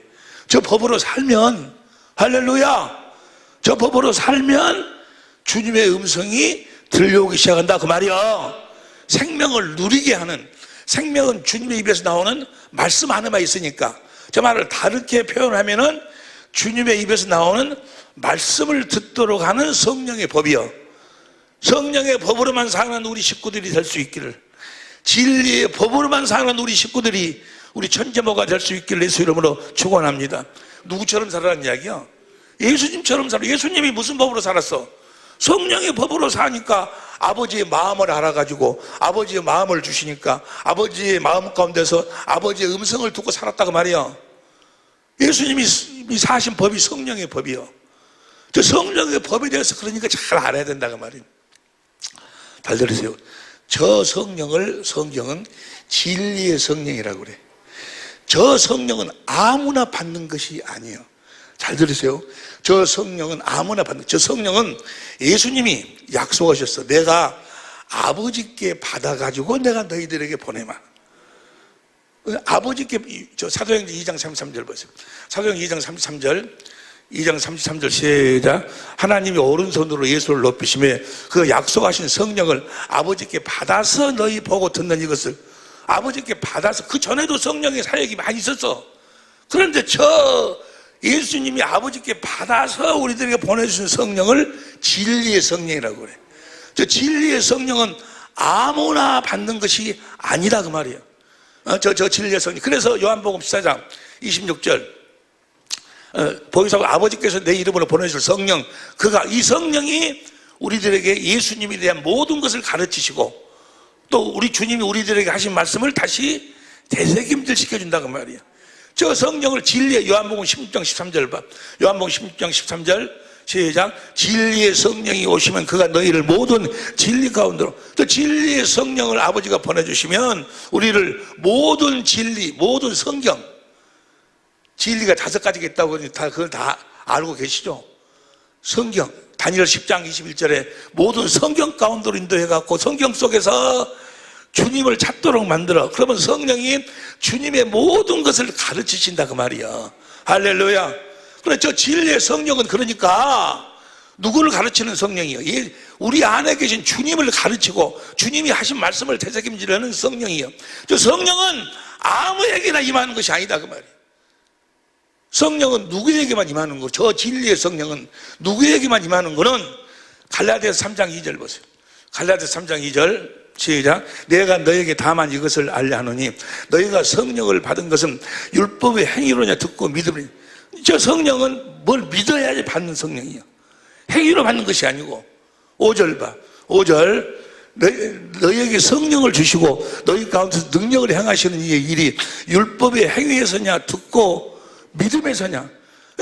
저 법으로 살면, 할렐루야, 저 법으로 살면 주님의 음성이 들려오기 시작한다 그 말이야. 생명을 누리게 하는, 생명은 주님의 입에서 나오는 말씀 안에만 있으니까, 저 말을 다르게 표현하면은 주님의 입에서 나오는 말씀을 듣도록 하는 성령의 법이요, 성령의 법으로만 사는 우리 식구들이 될 수 있기를, 진리의 법으로만 사는 우리 식구들이 우리 천재모가 될 수 있기를 예수 이름으로 축원합니다. 누구처럼 살아라는 이야기야? 예수님처럼 살아. 예수님이 무슨 법으로 살았어? 성령의 법으로 사니까 아버지의 마음을 알아가지고 아버지의 마음을 주시니까 아버지의 마음 가운데서 아버지의 음성을 듣고 살았다고 말이야. 예수님이 사신 법이 성령의 법이요. 저 성령의 법에 대해서 그러니까 잘 알아야 된다고 말이에요. 잘 들으세요. 저 성령을 성경은 진리의 성령이라고 그래. 저 성령은 아무나 받는 것이 아니에요. 잘 들으세요. 저 성령은 아무나 받는, 저 성령은 예수님이 약속하셨어. 내가 아버지께 받아가지고 내가 너희들에게 보내마. 아버지께, 저 사도행전 2장 33절 보세요. 사도행전 2장 33절, 2장 33절 시작. 하나님이 오른손으로 예수를 높이시며 그 약속하신 성령을 아버지께 받아서 너희 보고 듣는 이것을, 아버지께 받아서, 그 전에도 성령의 사역이 많이 있었어. 그런데 저 예수님이 아버지께 받아서 우리들에게 보내주신 성령을 진리의 성령이라고 그래. 저 진리의 성령은 아무나 받는 것이 아니라 그 말이에요. 저 진리의 성령. 그래서 요한복음 14장 26절, 보이사고 아버지께서 내 이름으로 보내줄 성령, 그가, 이 성령이 우리들에게 예수님에 대한 모든 것을 가르치시고 또 우리 주님이 우리들에게 하신 말씀을 다시 되새김질 시켜준다고 말이에요. 저 성령을 진리의, 요한복음 16장 13절 봐. 요한복음 16장 13절 시작. 진리의 성령이 오시면 그가 너희를 모든 진리 가운데로, 또 진리의 성령을 아버지가 보내주시면 우리를 모든 진리, 모든 성경, 진리가 5가지가 있다고 그걸 다 알고 계시죠? 성경, 다니엘 10장 21절에 모든 성경 가운데로 인도해갖고 성경 속에서 주님을 찾도록 만들어. 그러면 성령이 주님의 모든 것을 가르치신다 그 말이야. 할렐루야. 그래, 저 진리의 성령은 그러니까 누구를 가르치는 성령이요? 우리 안에 계신 주님을 가르치고 주님이 하신 말씀을 되새김질하는 성령이요. 저 성령은 아무에게나 임하는 것이 아니다 그 말이에요. 성령은 누구에게만 임하는 거, 저 진리의 성령은 누구에게만 임하는 거는 갈라디아서 3장 2절 보세요. 갈라디아서 3장 2절 시작. 내가 너에게 다만 이것을 알려 하노니 너희가 성령을 받은 것은 율법의 행위로냐 듣고 믿음이니. 저 성령은 뭘 믿어야지 받는 성령이에요. 행위로 받는 것이 아니고. 5절 봐. 5절. 너희에게 성령을 주시고 너희 가운데서 능력을 행하시는 이의 일이 율법의 행위에서냐 듣고 믿음에서냐.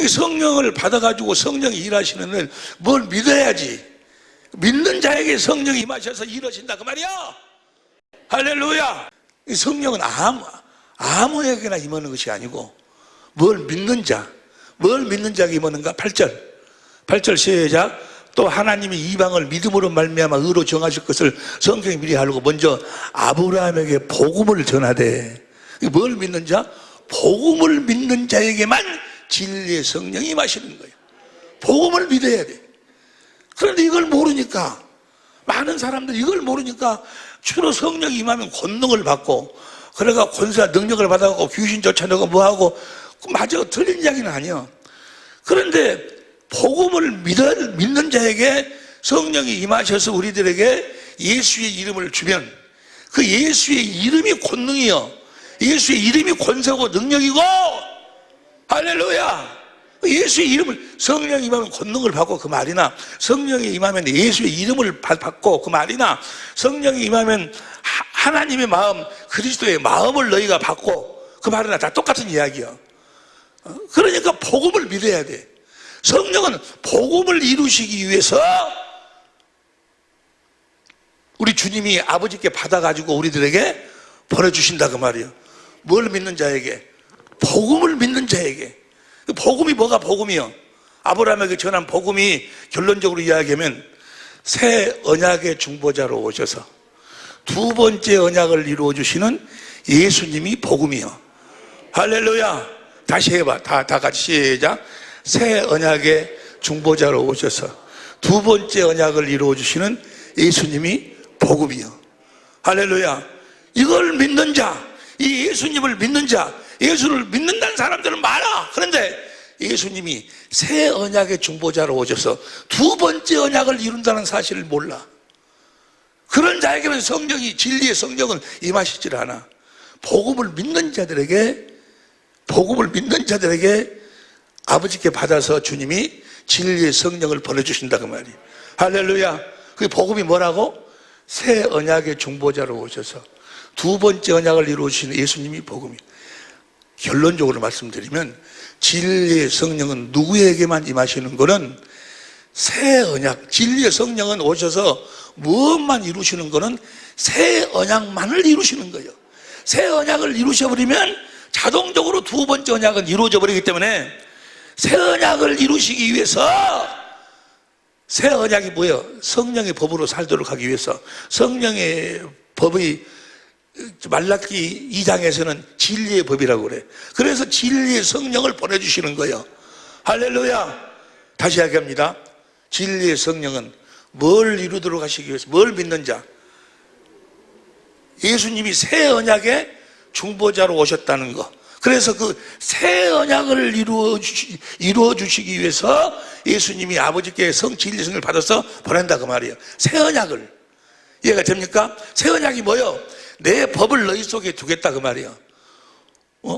성령을 받아가지고 성령이 일하시는 일, 뭘 믿어야지. 믿는 자에게 성령이 임하셔서 이루어진다 그 말이야. 할렐루야. 이 성령은 아무에게나 임하는 것이 아니고 뭘 믿는 자에게 임하는가. 8절 시작. 또 하나님이 이방을 믿음으로 말미암아 의로 정하실 것을 성경이 미리 알고 먼저 아브라함에게 복음을 전하되. 뭘 믿는 자? 복음을 믿는 자에게만 진리의 성령이 임하시는 거예요. 복음을 믿어야 돼. 그런데 이걸 모르니까, 많은 사람들이 이걸 모르니까 주로 성령이 임하면 권능을 받고, 그래가 권세와 능력을 받아갖고 귀신 쫓아내고 뭐하고, 맞아, 틀린 이야기는 아니야. 그런데 복음을 믿는 자에게 성령이 임하셔서 우리들에게 예수의 이름을 주면 그 예수의 이름이 권능이요, 예수의 이름이 권세고 능력이고, 할렐루야. 예수의 이름을, 성령이 임하면 권능을 받고 그 말이나, 성령이 임하면 예수의 이름을 받고 그 말이나, 성령이 임하면 하나님의 마음, 그리스도의 마음을 너희가 받고 그 말이나 다 똑같은 이야기야. 그러니까 복음을 믿어야 돼. 성령은 복음을 이루시기 위해서 우리 주님이 아버지께 받아가지고 우리들에게 보내주신다 그 말이에요. 뭘 믿는 자에게? 복음을 믿는 자에게. 복음이 뭐가 복음이요? 아브라함에게 전한 복음이 결론적으로 이야기하면 새 언약의 중보자로 오셔서 두 번째 언약을 이루어 주시는 예수님이 복음이요. 할렐루야. 다시 해봐. 다 같이 시작. 새 언약의 중보자로 오셔서 두 번째 언약을 이루어 주시는 예수님이 복음이요. 할렐루야. 이걸 믿는 자, 이 예수님을 믿는 자, 예수를 믿는다는 사람들은 많아. 그런데 예수님이 새 언약의 중보자로 오셔서 두 번째 언약을 이룬다는 사실을 몰라. 그런 자에게는 성령이, 진리의 성령은 임하시질 않아. 복음을 믿는 자들에게 아버지께 받아서 주님이 진리의 성령을 보내주신다 그 말이에요. 할렐루야. 그 복음이 뭐라고? 새 언약의 중보자로 오셔서 두 번째 언약을 이루시는 예수님이 복음이에요. 결론적으로 말씀드리면 진리의 성령은 누구에게만 임하시는 거는 새 언약, 진리의 성령은 오셔서 무엇만 이루시는 거는 새 언약만을 이루시는 거예요. 새 언약을 이루셔버리면 자동적으로 두 번째 언약은 이루어져 버리기 때문에 새 언약을 이루시기 위해서, 새 언약이 뭐예요? 성령의 법으로 살도록 하기 위해서, 성령의 법의 말라기 2장에서는 진리의 법이라고 그래. 그래서 진리의 성령을 보내주시는 거예요. 할렐루야. 다시 이야기합니다. 진리의 성령은 뭘 이루도록 하시기 위해서, 뭘 믿는 자, 예수님이 새 언약의 중보자로 오셨다는 거. 그래서 그 새 언약을 이루어 주시기 위해서 예수님이 아버지께 진리의 성령을 받아서 보낸다 그 말이에요. 새 언약을. 이해가 됩니까? 새 언약이 뭐예요? 내 법을 너희 속에 두겠다 그 말이에요.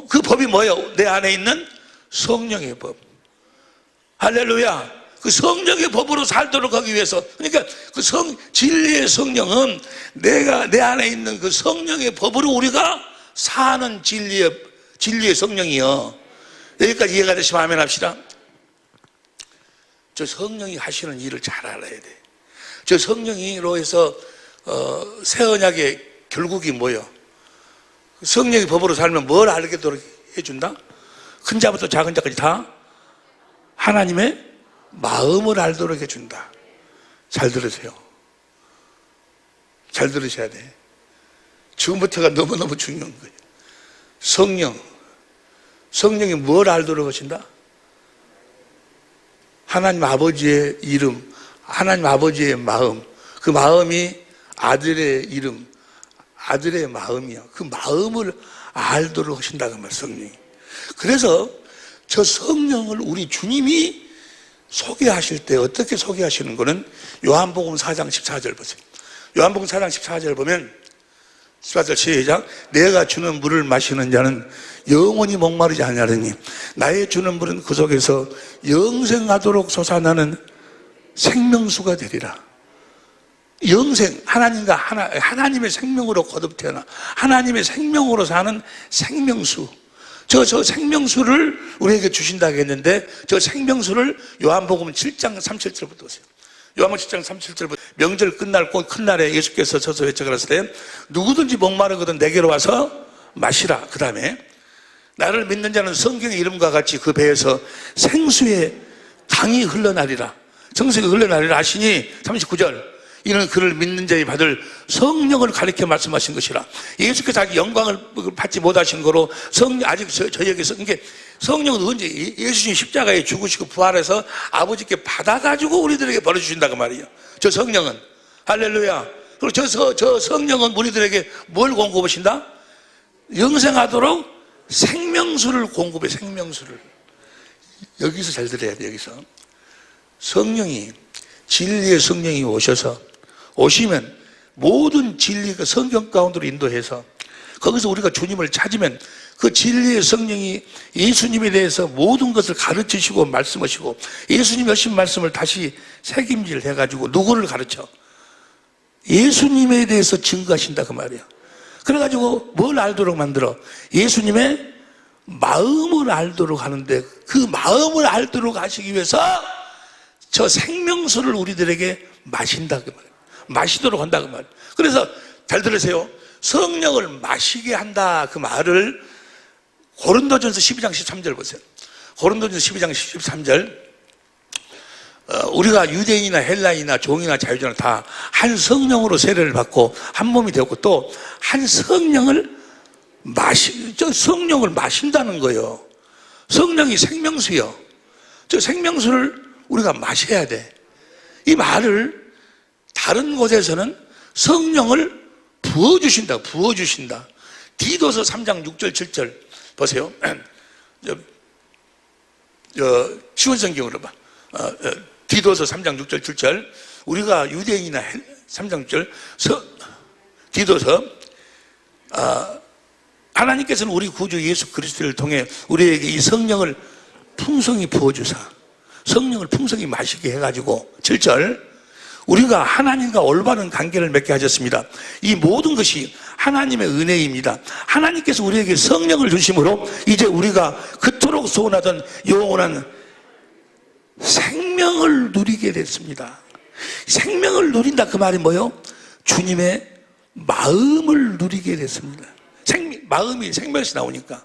그 법이 뭐예요? 내 안에 있는 성령의 법. 할렐루야. 그 성령의 법으로 살도록 하기 위해서, 그러니까 그 진리의 성령은 내 안에 있는 그 성령의 법으로 우리가 사는 진리의 성령이요. 여기까지 이해가 되시면 아멘 합시다. 저 성령이 하시는 일을 잘 알아야 돼. 저 성령으로 해서 새 언약의 결국이 뭐예요? 성령의 법으로 살면 뭘 알게도록 해준다? 큰 자부터 작은 자까지 다 하나님의 마음을 알도록 해준다. 잘 들으세요. 잘 들으셔야 돼. 지금부터가 너무너무 중요한 거예요. 성령이 뭘 알도록 하신다? 하나님 아버지의 이름, 하나님 아버지의 마음, 그 마음이 아들의 이름, 아들의 마음이야. 그 마음을 알도록 하신다고 말이야, 성령이. 그래서 저 성령을 우리 주님이 소개하실 때 어떻게 소개하시는 거는 요한복음 4장 14절 보세요. 요한복음 4장 14절 보면 14절 시작. 내가 주는 물을 마시는 자는 영원히 목마르지 아니하리니 나의 주는 물은 그 속에서 영생하도록 솟아나는 생명수가 되리라. 영생, 하나님의 생명으로 거듭 태어나 하나님의 생명으로 사는 생명수. 저 생명수를 우리에게 주신다고 했는데 저 생명수를 요한복음 7장 37절부터 보세요. 요한복음 7장 37절부터 명절 끝날 큰 날에 예수께서 서서 외쳐가라사대 때 누구든지 목마르거든 내게로 와서 마시라. 그 다음에 나를 믿는 자는 성경의 이름과 같이 그 배에서 생수의 강이 흘러나리라. 생수가 흘러나리라 하시니 39절 이는 그를 믿는 자의 받을 성령을 가리켜 말씀하신 것이라. 예수께서 자기 영광을 받지 못하신 거로 아직 저희에게서, 그러니까 성령은 언제 예수님 십자가에 죽으시고 부활해서 아버지께 받아가지고 우리들에게 보내주신다고 말이에요. 저 성령은. 할렐루야. 그리고 저 성령은 우리들에게 뭘 공급하신다? 영생하도록 생명수를 공급해. 생명수를. 여기서 잘 들어야 돼. 여기서 성령이, 진리의 성령이 오시면 모든 진리가 성경 가운데로 인도해서 거기서 우리가 주님을 찾으면 그 진리의 성령이 예수님에 대해서 모든 것을 가르치시고 말씀하시고, 예수님이 하신 말씀을 다시 새김질 해가지고 누구를 가르쳐? 예수님에 대해서 증거하신다 그 말이야. 그래가지고 뭘 알도록 만들어? 예수님의 마음을 알도록 하는데, 그 마음을 알도록 하시기 위해서 저 생명수를 우리들에게 마신다 그 말이야. 마시도록 한다 그 말이야. 그래서 잘 들으세요. 성령을 마시게 한다 그 말을 고린도전서 12장 13절 보세요. 고린도전서 12장 13절. 우리가 유대인이나 헬라인이나 종이나 자유자나 다 한 성령으로 세례를 받고 한 몸이 되었고, 또 한 성령을 성령을 마신다는 거예요. 성령이 생명수요. 저 생명수를 우리가 마셔야 돼. 이 말을 다른 곳에서는 성령을 부어주신다, 부어주신다. 디도서 3장 6절 7절 보세요. 시원성경으로 봐. 디도서 3장 6절 7절. 우리가 유대인이나 3장 6절 디도서 하나님께서는 우리 구주 예수 그리스도를 통해 우리에게 이 성령을 풍성히 부어주사 성령을 풍성히 마시게 해가지고 7절, 우리가 하나님과 올바른 관계를 맺게 하셨습니다. 이 모든 것이 하나님의 은혜입니다. 하나님께서 우리에게 성령을 주심으로 이제 우리가 그토록 소원하던 영원한 생명을 누리게 됐습니다. 생명을 누린다 그 말이 뭐예요? 주님의 마음을 누리게 됐습니다. 마음이 생명에서 나오니까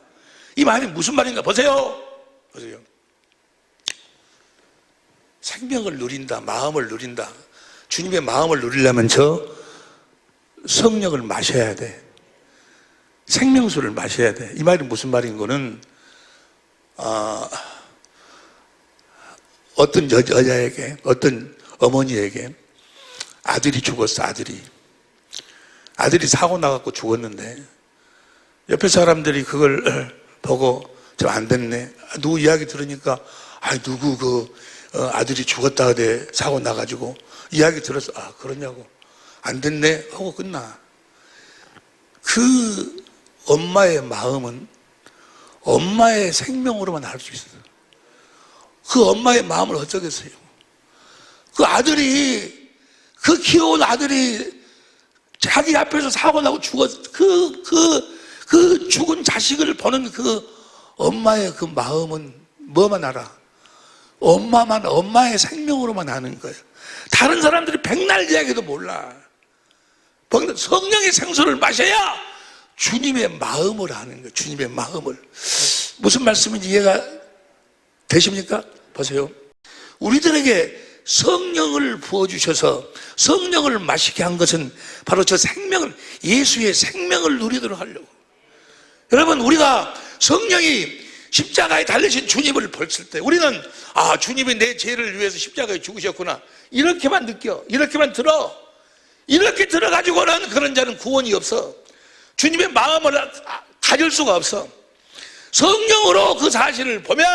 이 말이 무슨 말인가 보세요. 보세요. 생명을 누린다, 마음을 누린다. 주님의 마음을 누리려면 저 성령을 마셔야 돼. 생명수를 마셔야 돼. 이 말이 무슨 말인 거는 어떤 여자에게, 어떤 어머니에게 아들이 죽었어. 아들이 사고 나갖고 죽었는데 옆에 사람들이 그걸 보고 좀 안 됐네. 누구 이야기 들으니까 누구 아들이 죽었다 그래 사고 나가지고 이야기 들었어. 그러냐고. 안 됐네 하고 끝나. 그 엄마의 마음은 엄마의 생명으로만 알 수 있어요. 그 엄마의 마음을 어쩌겠어요. 그 아들이, 그 귀여운 아들이 자기 앞에서 사고 나고 죽었어. 그 죽은 자식을 보는 그 엄마의 그 마음은 뭐만 알아? 엄마의 생명으로만 아는 거예요. 다른 사람들이 백날 이야기도 몰라. 성령의 생수를 마셔야 주님의 마음을 아는 거예요. 주님의 마음을. 무슨 말씀인지 이해가 되십니까? 보세요. 우리들에게 성령을 부어주셔서 성령을 마시게 한 것은 바로 저 생명을, 예수의 생명을 누리도록 하려고. 여러분, 우리가 성령이 십자가에 달리신 주님을 봤을 때 우리는 주님이 내 죄를 위해서 십자가에 죽으셨구나, 이렇게만 느껴, 이렇게만 들어. 이렇게 들어가지고는 그런 자는 구원이 없어. 주님의 마음을 가질 수가 없어. 성령으로 그 사실을 보면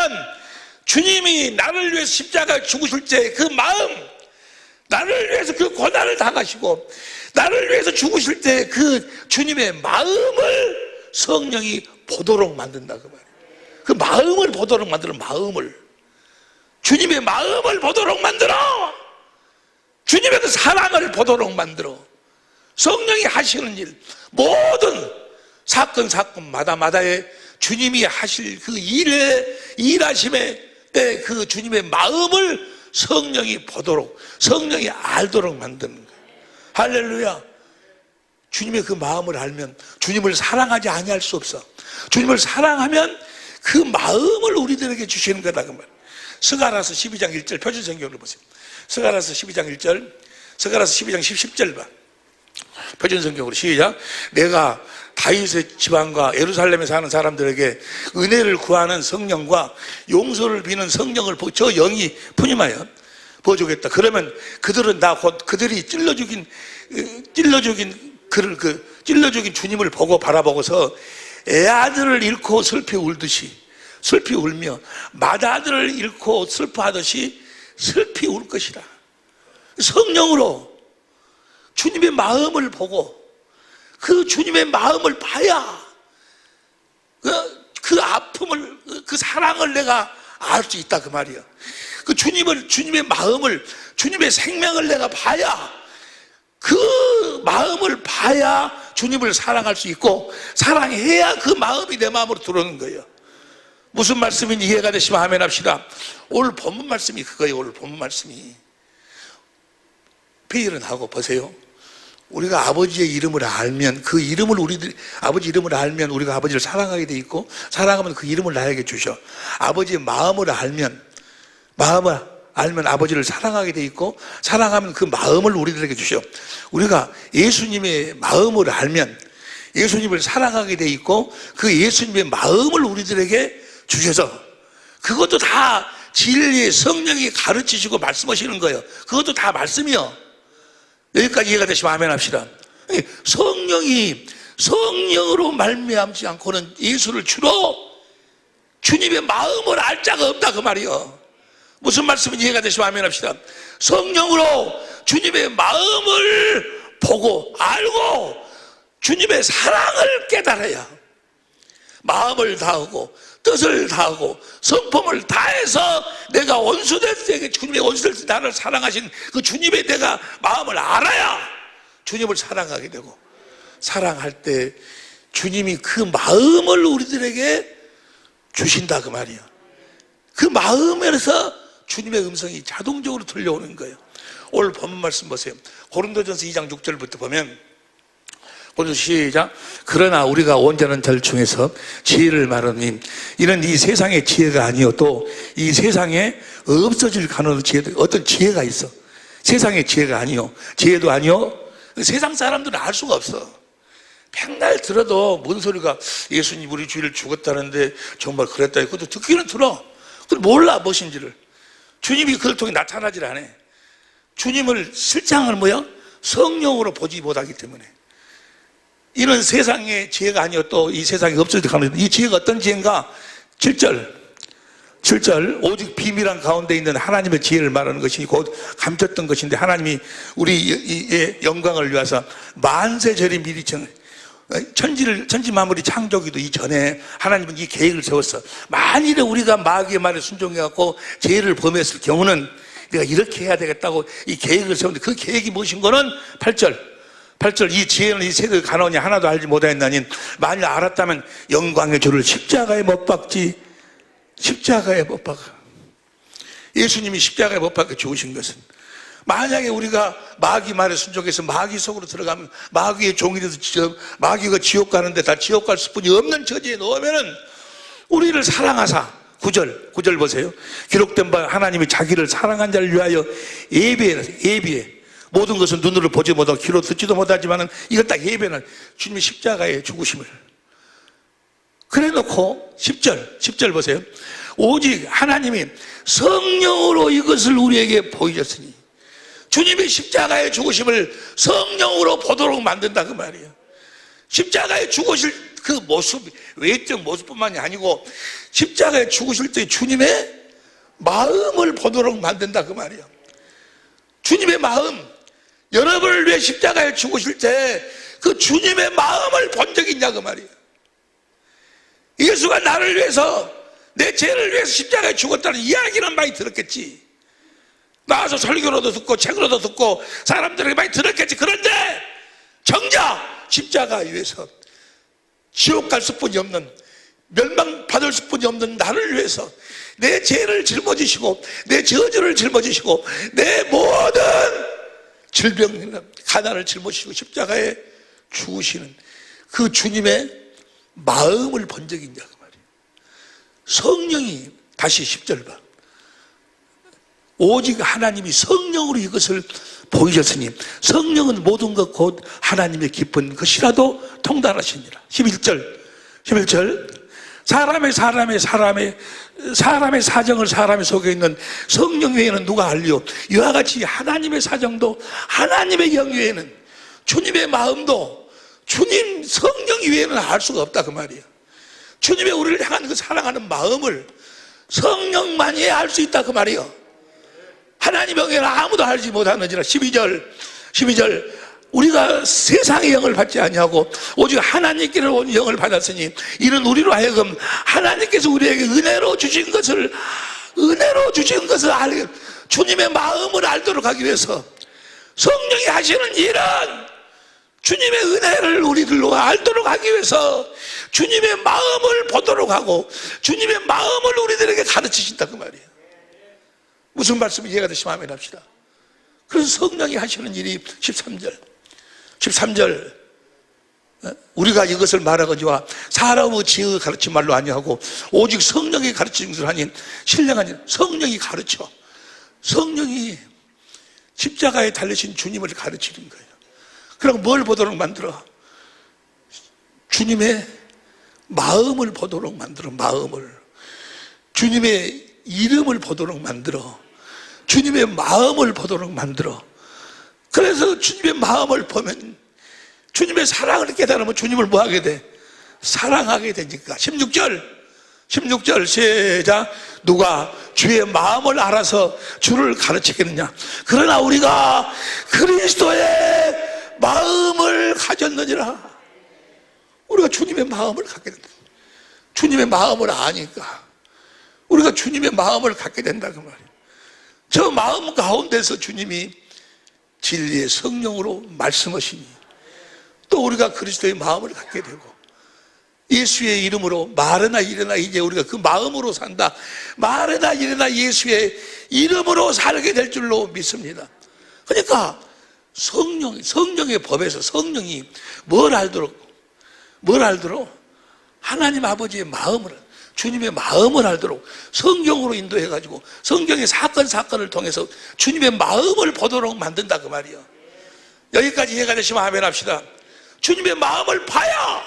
주님이 나를 위해서 십자가에 죽으실 때 그 마음, 나를 위해서 그 고난을 당하시고 나를 위해서 죽으실 때 그 주님의 마음을 성령이 보도록 만든다 그 말이에요. 그 마음을 보도록 만들어. 마음을, 주님의 마음을 보도록 만들어. 주님의 그 사랑을 보도록 만들어. 성령이 하시는 일, 모든 사건마다에 주님이 하실 그 일하심에 때 그 주님의 마음을 성령이 보도록, 성령이 알도록 만드는 거예요. 할렐루야. 주님의 그 마음을 알면 주님을 사랑하지 아니할 수 없어. 주님을 사랑하면 그 마음을 우리들에게 주시는 거다 그 말. 스가랴서 12장 1절 표준성경으로 보세요. 스가랴서 12장 1절, 스가랴서 12장 10절 봐. 표준성경으로 시작. 내가 다윗의 지방과 예루살렘에 사는 사람들에게 은혜를 구하는 성령과 용서를 비는 성령을 저 영이 푸님하여 부어주겠다. 그러면 그들은 그들이 찔러 죽인 주님을 보고 바라보고서 애아들을 잃고 슬피 울며 맏아들을 잃고 슬퍼하듯이 슬피 울 것이다. 성령으로 주님의 마음을 보고 그 주님의 마음을 봐야 그 아픔을, 그 사랑을 내가 알 수 있다 그 말이야. 그 주님의 마음을, 주님의 생명을 내가 봐야, 그 마음을 봐야 주님을 사랑할 수 있고, 사랑해야 그 마음이 내 마음으로 들어오는 거예요. 무슨 말씀인지 이해가 되시면 아멘 합시다. 오늘 본문 말씀이 그거예요. 오늘 본문 말씀이. 회의를 하고 보세요. 우리가 아버지의 이름을 알면, 그 이름을 아버지 이름을 알면 우리가 아버지를 사랑하게 돼 있고, 사랑하면 그 이름을 나에게 주셔. 아버지의 마음을 알면 아버지를 사랑하게 돼 있고, 사랑하면 그 마음을 우리들에게 주셔. 우리가 예수님의 마음을 알면 예수님을 사랑하게 돼 있고, 그 예수님의 마음을 우리들에게 주셔서, 그것도 다 진리의 성령이 가르치시고 말씀하시는 거예요. 그것도 다 말씀이요. 여기까지 이해가 되시면 아멘 합시다. 성령으로 말미암지 않고는 예수를 주님의 마음을 알 자가 없다 그 말이요. 무슨 말씀인지 이해가 되시면 아멘 합시다. 성령으로 주님의 마음을 보고 알고 주님의 사랑을 깨달아야 마음을 다하고 뜻을 다하고 성품을 다해서 내가 원수될 때, 주님의 원수될 때 나를 사랑하신 그 주님의 내가 마음을 알아야 주님을 사랑하게 되고, 사랑할 때 주님이 그 마음을 우리들에게 주신다 그 말이야. 그 마음에서 주님의 음성이 자동적으로 들려오는 거예요. 오늘 본문 말씀 보세요. 고린도전서 2장 6절부터 보면, 오늘 시작. 그러나 우리가 온전한 절 중에서 지혜를 말하니 이는 이 세상의 지혜가 아니요 또 이 세상에 없어질 가능한 지혜도, 어떤 지혜가 있어. 세상의 지혜가 아니요, 지혜도 아니요. 세상 사람들은 알 수가 없어. 백날 들어도 뭔 소리가, 예수님 우리 주일을 죽었다는데 정말 그랬다, 그것도 듣기는 들어. 근데 몰라 무엇인지를. 주님이 그걸 통해 나타나질 않아. 주님을 실장을 성령으로 보지 못하기 때문에. 이런 세상의 지혜가 아니요 또 이 세상에 없어질 가능한, 이 지혜가 어떤 지혜인가? 7절 오직 비밀한 가운데 있는 하나님의 지혜를 말하는 것이 곧 감췄던 것인데, 하나님이 우리의 영광을 위해서 만세절이 미리 천지 만물이 창조기도 이전에 하나님은 이 계획을 세웠어. 만일에 우리가 마귀의 말에 순종해갖고 죄를 범했을 경우는 내가 이렇게 해야 되겠다고 이 계획을 세웠는데, 그 계획이 무엇인 거는 8절 이 지혜는 이 세상에 가나오니 하나도 알지 못하였나니 만일 알았다면 영광의 주를 십자가에 못 박지. 십자가에 못 박아. 예수님이 십자가에 못 박아 죽으신 것은, 만약에 우리가 마귀 말에 순종해서 마귀 속으로 들어가면 마귀의 종이 돼서 마귀가 지옥 가는데 다 지옥 갈 수뿐이 없는 처지에 놓으면은, 우리를 사랑하사, 9절 보세요. 기록된 바 하나님이 자기를 사랑한 자를 위하여 예비해. 모든 것은 눈으로 보지 못하고 귀로 듣지도 못하지만은 이걸 딱 예배는 주님의 십자가의 죽으심을. 그래 놓고 10절 보세요. 오직 하나님이 성령으로 이것을 우리에게 보이셨으니, 주님의 십자가의 죽으심을 성령으로 보도록 만든다 그 말이에요. 십자가에 죽으실 그 모습, 외적 모습뿐만이 아니고 십자가에 죽으실 때 주님의 마음을 보도록 만든다 그 말이에요. 주님의 마음, 여러분을 위해 십자가에 죽으실 때 그 주님의 마음을 본 적이 있냐 그 말이에요. 예수가 나를 위해서, 내 죄를 위해서 십자가에 죽었다는 이야기는 많이 들었겠지. 나와서 설교로도 듣고 책으로도 듣고 사람들에게 많이 들었겠지. 그런데 정작 십자가에 위해서 지옥 갈 수뿐이 없는, 멸망받을 수뿐이 없는 나를 위해서 내 죄를 짊어지시고 내 저주를 짊어지시고 내 모든 질병이나 가난을 짊어지시고 십자가에 죽으시는 그 주님의 마음을 본 적이 있냐 그 말이에요. 성령이, 다시 10절 봐. 오직 하나님이 성령으로 이것을 보이셨으니 성령은 모든 것 곧 하나님의 깊은 것이라도 통달하시니라. 11절 사람의 사정을 사람의 속에 있는 성령 외에는 누가 알리요? 이와 같이 하나님의 사정도, 하나님의 영 외에는, 주님의 마음도 주님 성령 외에는 알 수가 없다 그 말이에요. 주님의 우리를 향한 그 사랑하는 마음을 성령만이 알 수 있다 그 말이에요. 하나님의 영에는 아무도 알지 못하는지라. 12절 우리가 세상의 영을 받지 아니하고 오직 하나님께로 온 영을 받았으니 이는 우리로 하여금 하나님께서 우리에게 은혜로 주신 것을 알게, 주님의 마음을 알도록 하기 위해서 성령이 하시는 일은 주님의 은혜를 우리들로 알도록 하기 위해서 주님의 마음을 보도록 하고 주님의 마음을 우리들에게 가르치신다 그 말이에요. 무슨 말씀이 이해가 되시면 아멘 합시다. 그래서 성령이 하시는 일이 13절 우리가 이것을 말하거니와 사람의 지혜의 가르친 말로 아니하고 오직 성령이 가르치는 것을 하니 신령하니 성령이 가르쳐, 성령이 십자가에 달리신 주님을 가르치는 거예요. 그럼 뭘 보도록 만들어? 주님의 마음을 보도록 만들어. 마음을, 주님의 이름을 보도록 만들어. 주님의 마음을 보도록 만들어. 그래서 주님의 마음을 보면 주님의 사랑을 깨달으면 주님을 뭐 하게 돼? 사랑하게 되니까. 16절 시작. 누가 주의 마음을 알아서 주를 가르치겠느냐? 그러나 우리가 그리스도의 마음을 가졌느니라. 우리가 주님의 마음을 갖게 된다. 주님의 마음을 아니까 우리가 주님의 마음을 갖게 된다 그 말이에요. 저 마음 가운데서 주님이 진리의 성령으로 말씀하시니 또 우리가 그리스도의 마음을 갖게 되고 예수의 이름으로 말하나 이르나 이제 우리가 그 마음으로 산다. 말하나 이르나 예수의 이름으로 살게 될 줄로 믿습니다. 그러니까 성령의 법에서 성령이 뭘 알도록 하나님 아버지의 마음을, 주님의 마음을 알도록 성경으로 인도해가지고 성경의 사건을 통해서 주님의 마음을 보도록 만든다 그 말이에요. 여기까지 이해가 되시면 아멘 합시다. 주님의 마음을 봐야,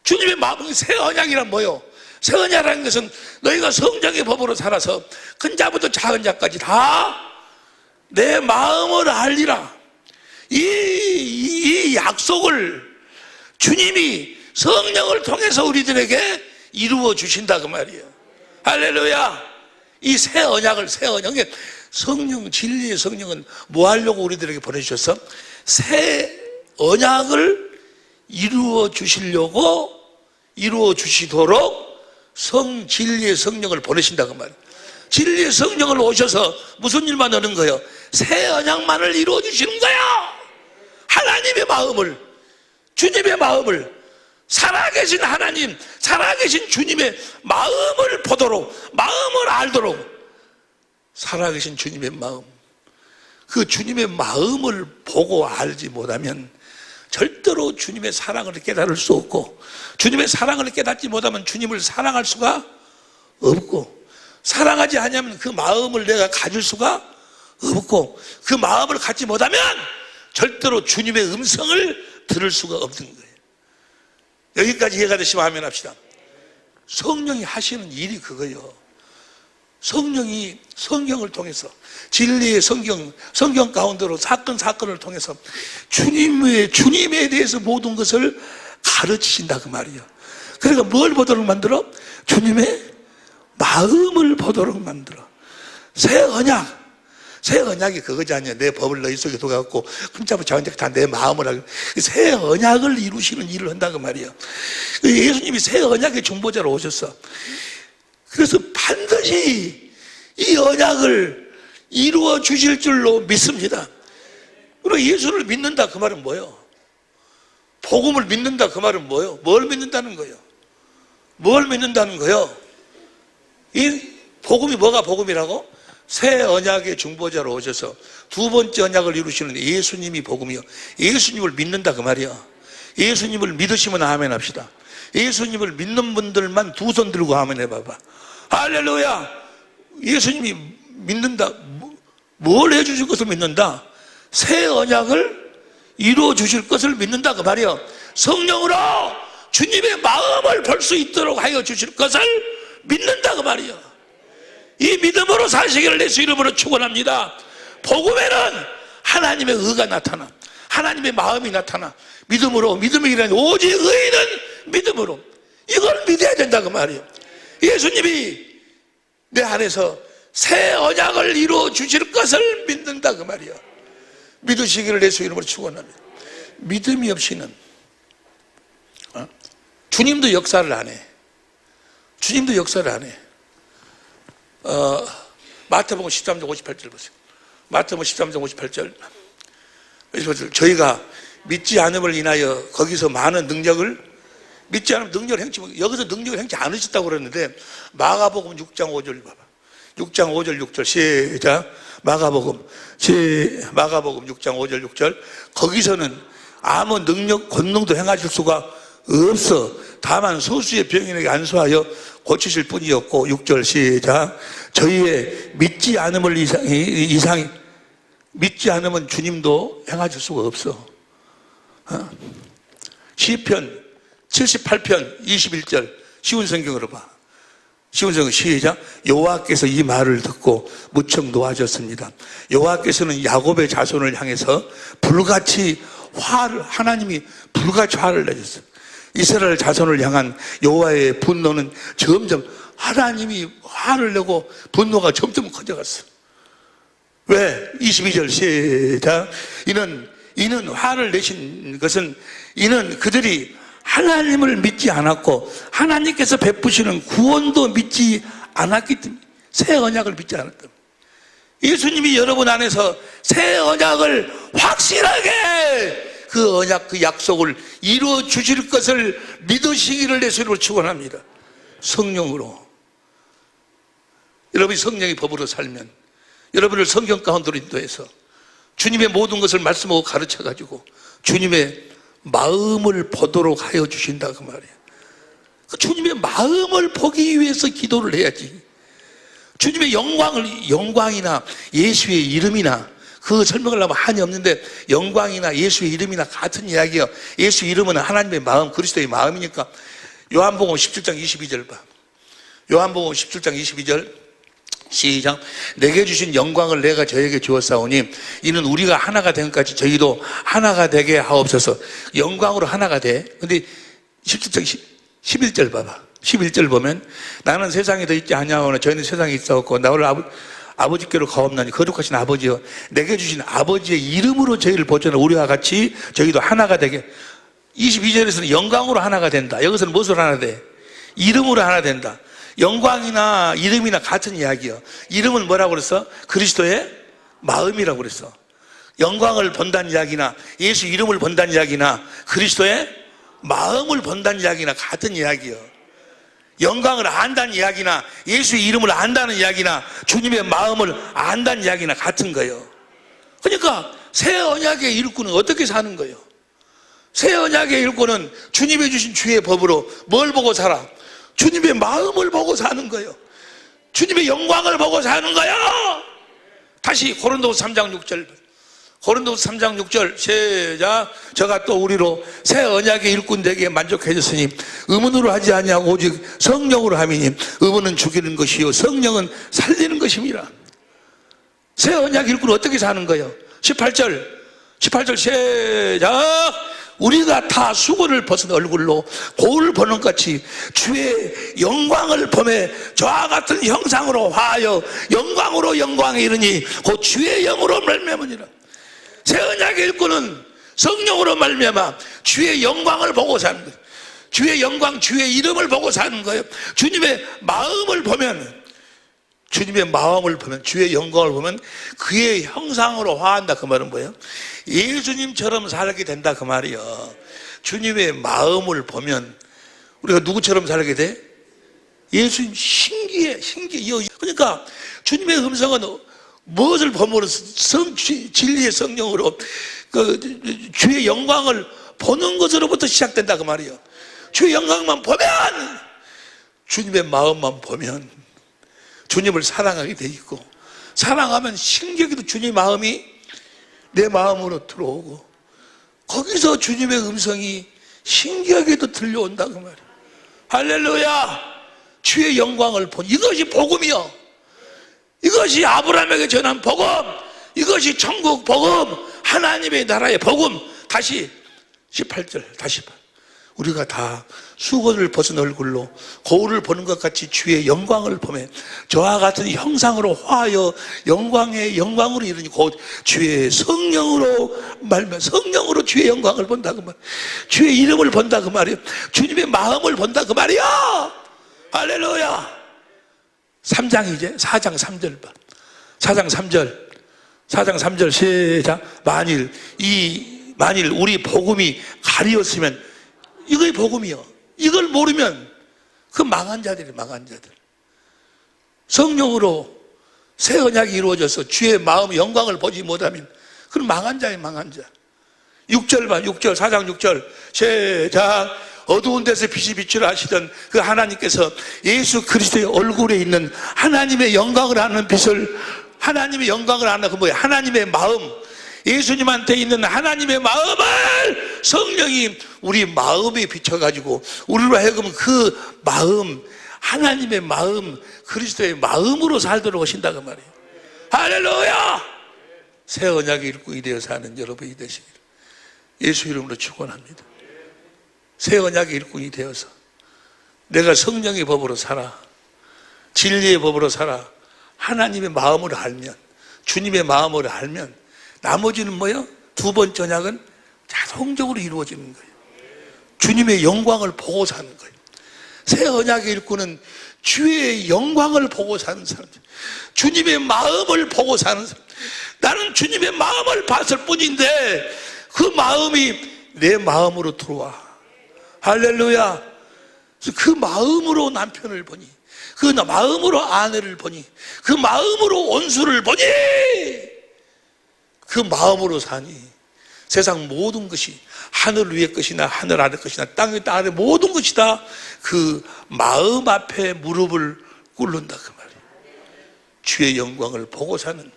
주님의 마음은 새 언약이란 뭐요? 새 언약이라는 것은 너희가 성령의 법으로 살아서 큰 자부터 작은 자까지 다 내 마음을 알리라. 이 약속을 주님이 성령을 통해서 우리들에게 이루어 주신다 그 말이에요. 할렐루야. 이 새 언약을, 성령, 진리의 성령은 뭐 하려고 우리들에게 보내주셨어? 새 언약을 이루어 주시도록 진리의 성령을 보내신다 그 말이에요. 진리의 성령을 오셔서 무슨 일만 하는 거예요? 새 언약만을 이루어 주시는 거야. 하나님의 마음을, 주님의 마음을, 살아계신 하나님, 살아계신 주님의 마음을 보도록, 마음을 알도록, 살아계신 주님의 마음, 그 주님의 마음을 보고 알지 못하면 절대로 주님의 사랑을 깨달을 수 없고, 주님의 사랑을 깨닫지 못하면 주님을 사랑할 수가 없고, 사랑하지 않으면 그 마음을 내가 가질 수가 없고, 그 마음을 갖지 못하면 절대로 주님의 음성을 들을 수가 없는 거예요. 여기까지 이해가 되시면 아멘 합시다. 성령이 하시는 일이 그거예요. 성령이 성경을 통해서, 진리의 성경 가운데로 사건을 통해서 주님에 대해서 모든 것을 가르치신다 그 말이에요. 그러니까 뭘 보도록 만들어? 주님의 마음을 보도록 만들어. 새 언약이 그거지 아니야. 내 법을 너희 속에 둬갖고 흠잡고 자은적 다 내 마음을 하고 새 언약을 이루시는 일을 한다 그 말이에요. 예수님이 새 언약의 중보자로 오셨어. 그래서 반드시 이 언약을 이루어 주실 줄로 믿습니다. 그리고 예수를 믿는다 그 말은 뭐예요? 복음을 믿는다 그 말은 뭐예요? 뭘 믿는다는 거예요? 뭘 믿는다는 거예요? 이 복음이 뭐가 복음이라고? 새 언약의 중보자로 오셔서 두 번째 언약을 이루시는 예수님이 복음이요. 예수님을 믿는다 그 말이야. 예수님을 믿으시면 아멘 합시다. 예수님을 믿는 분들만 두 손 들고 아멘 해봐봐. 할렐루야. 예수님이 믿는다. 뭘 해주실 것을 믿는다? 새 언약을 이루어 주실 것을 믿는다 그 말이야. 성령으로 주님의 마음을 볼 수 있도록 하여 주실 것을 믿는다 그 말이야. 이 믿음으로 사시기를 예수 이름으로 축원합니다. 복음에는 하나님의 의가 나타나, 하나님의 마음이 나타나. 믿음으로, 믿음이 이라니 오직 의인은 믿음으로. 이걸 믿어야 된다 그 말이에요. 예수님이 내 안에서 새 언약을 이루어 주실 것을 믿는다 그 말이에요. 믿으시기를 예수 이름으로 축원합니다. 믿음이 없이는 주님도 역사를 안 해. 주님도 역사를 안 해. 마태복음 13장 58절 보세요. 마태복음 13장 58절. 저희가 믿지 않음을 인하여 거기서 많은 능력을 믿지 않으면 능력을 행치, 여기서 능력을 행치 않으셨다고 그랬는데 마가복음 6장 5절 봐봐. 6장 5절 6절 시작. 마가복음 6장 5절 6절. 거기서는 아무 능력 권능도 행하실 수가 없어. 다만 소수의 병인에게 안수하여 고치실 뿐이었고 6절 시작. 저희의 믿지 않음을 이상히 믿지 않으면 주님도 행하실 수가 없어. 시편 78편 21절 쉬운 성경으로 봐. 쉬운 성경 시작. 여호와께서 이 말을 듣고 무척 노하셨습니다. 여호와께서는 야곱의 자손을 향해서 불같이 하나님이 불같이 화를 내셨어요. 이스라엘 자손을 향한 여호와의 분노는 점점 하나님이 화를 내고 분노가 점점 커져갔어. 왜? 22절 시작. 이는 화를 내신 것은 이는 그들이 하나님을 믿지 않았고 하나님께서 베푸시는 구원도 믿지 않았기 때문에 새 언약을 믿지 않았다. 예수님이 여러분 안에서 새 언약을 확실하게 그 언약 그 약속을 이루어 주실 것을 믿으시기를 예수님으로 축원합니다. 성령으로. 여러분이 성령의 법으로 살면 여러분을 성경 가운데로 인도해서 주님의 모든 것을 말씀하고 가르쳐가지고 주님의 마음을 보도록 하여 주신다 그 말이에요. 주님의 마음을 보기 위해서 기도를 해야지. 주님의 영광이나 예수의 이름이나 그 설명을 하면 한이 없는데 영광이나 예수의 이름이나 같은 이야기예요. 예수 이름은 하나님의 마음, 그리스도의 마음이니까. 요한복음 17장 22절 봐. 요한복음 17장 22절 시작. 내게 주신 영광을 내가 저에게 주었사오니 이는 우리가 하나가 된 것까지 저희도 하나가 되게 하옵소서. 영광으로 하나가 돼. 근데 17장 11절 봐봐. 11절 보면 나는 세상에 더 있지 아니하오나 저희는 세상에 있사옵고 나를 아버지께로 가옵나니 거룩하신 아버지여 내게 주신 아버지의 이름으로 저희를 보존하 우리와 같이 저희도 하나가 되게. 22절에서는 영광으로 하나가 된다. 여기서는 무엇으로 하나 돼? 이름으로 하나 된다. 영광이나 이름이나 같은 이야기예요. 이름은 뭐라고 그랬어? 그리스도의 마음이라고 그랬어. 영광을 본다는 이야기나 예수 이름을 본다는 이야기나 그리스도의 마음을 본다는 이야기나 같은 이야기예요. 영광을 안다는 이야기나 예수 이름을 안다는 이야기나 주님의 마음을 안다는 이야기나 같은 거예요. 그러니까 새 언약의 일꾼은 어떻게 사는 거예요? 새 언약의 일꾼은 주님이 주신 주의 법으로 뭘 보고 살아? 주님의 마음을 보고 사는 거예요. 주님의 영광을 보고 사는 거예요. 다시 고린도후서 3장 6절. 고린도후서 3장 6절 시작. 저가 또 우리로 새 언약의 일꾼 되게 만족해졌으니 의문으로 하지 아니하고 오직 성령으로 함이니 의문은 죽이는 것이요 성령은 살리는 것입니다. 새 언약 일꾼은 어떻게 사는 거예요? 18절 시작. 우리가 다 수고를 벗은 얼굴로 고을 보는 같이 주의 영광을 보매 저와 같은 형상으로 화하여 영광으로 영광에 이르니 곧 주의 영으로 말미암으니라. 새 언약의 일꾼은 성령으로 말미암아 주의 영광을 보고 사는 거예요. 주의 영광, 주의 이름을 보고 사는 거예요. 주님의 마음을 보면 주의 영광을 보면 그의 형상으로 화한다. 그 말은 뭐예요? 예수님처럼 살게 된다 그 말이에요. 주님의 마음을 보면 우리가 누구처럼 살게 돼? 예수님 신기해. 그러니까 주님의 음성은 무엇을 보므로 진리의 성령으로 주의 영광을 보는 것으로부터 시작된다 그 말이에요. 주의 영광만 보면, 주님의 마음만 보면 주님을 사랑하게 돼 있고, 사랑하면 신기하게도 주님의 마음이 내 마음으로 들어오고, 거기서 주님의 음성이 신기하게도 들려온다 그 말이에요. 할렐루야. 주의 영광을 본 이것이 복음이요. 이것이 아브라함에게 전한 복음, 이것이 천국 복음, 하나님의 나라의 복음. 다시 18절 다시 봐. 우리가 다 수건을 벗은 얼굴로 거울을 보는 것 같이 주의 영광을 보며 저와 같은 형상으로 화하여 영광의 영광으로 이르니 곧 주의 성령으로 말면 성령으로 주의 영광을 본다 그 말, 주의 이름을 본다 그 말이에요. 주님의 마음을 본다 그 말이야. 할렐루야. 3장 이제 4장 3절 봐. 4장 3절 시작. 만일 우리 복음이 가리었으면, 이거의 복음이요, 이걸 모르면 그 망한 자들이 망한 자들. 성령으로 새 언약이 이루어져서 주의 마음 영광을 보지 못하면 그건 망한 자예요, 망한 자. 6절 봐. 6절 4장 6절 시작. 어두운 데서 빛이 비추라 하시던 그 하나님께서 예수 그리스도의 얼굴에 있는 하나님의 영광을 아는 빛을, 하나님의 영광을 아는 그 뭐예요? 하나님의 마음, 예수님한테 있는 하나님의 마음을 성령이 우리 마음에 비춰가지고 우리로 하여금 그 마음, 하나님의 마음, 그리스도의 마음으로 살도록 하신다 그 말이에요. 할렐루야. 새 언약의 일꾼이 되어 사는 여러분이 되시기를 예수 이름으로 축원합니다. 새 언약의 일꾼이 되어서 내가 성령의 법으로 살아, 진리의 법으로 살아, 하나님의 마음을 알면, 주님의 마음을 알면 나머지는 뭐예요? 두 번째 언약은 자동적으로 이루어지는 거예요. 주님의 영광을 보고 사는 거예요. 새 언약의 일꾼은 주의 영광을 보고 사는 사람, 주님의 마음을 보고 사는 사람. 나는 주님의 마음을 봤을 뿐인데 그 마음이 내 마음으로 들어와. 할렐루야. 그 마음으로 남편을 보니, 그 마음으로 아내를 보니, 그 마음으로 원수를 보니, 그 마음으로 사니 세상 모든 것이 하늘 위의 것이나 하늘 아래 것이나 땅 위에 땅 아래 모든 것이 다 그 마음 앞에 무릎을 꿇는다 그 말이에요. 주의 영광을 보고 사는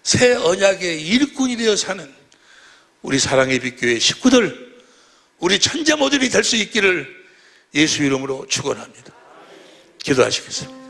새 언약의 일꾼이 되어 사는 우리 사랑의 빛교회 식구들, 우리 천자 모델이 될 수 있기를 예수 이름으로 축원합니다. 기도하시겠습니다.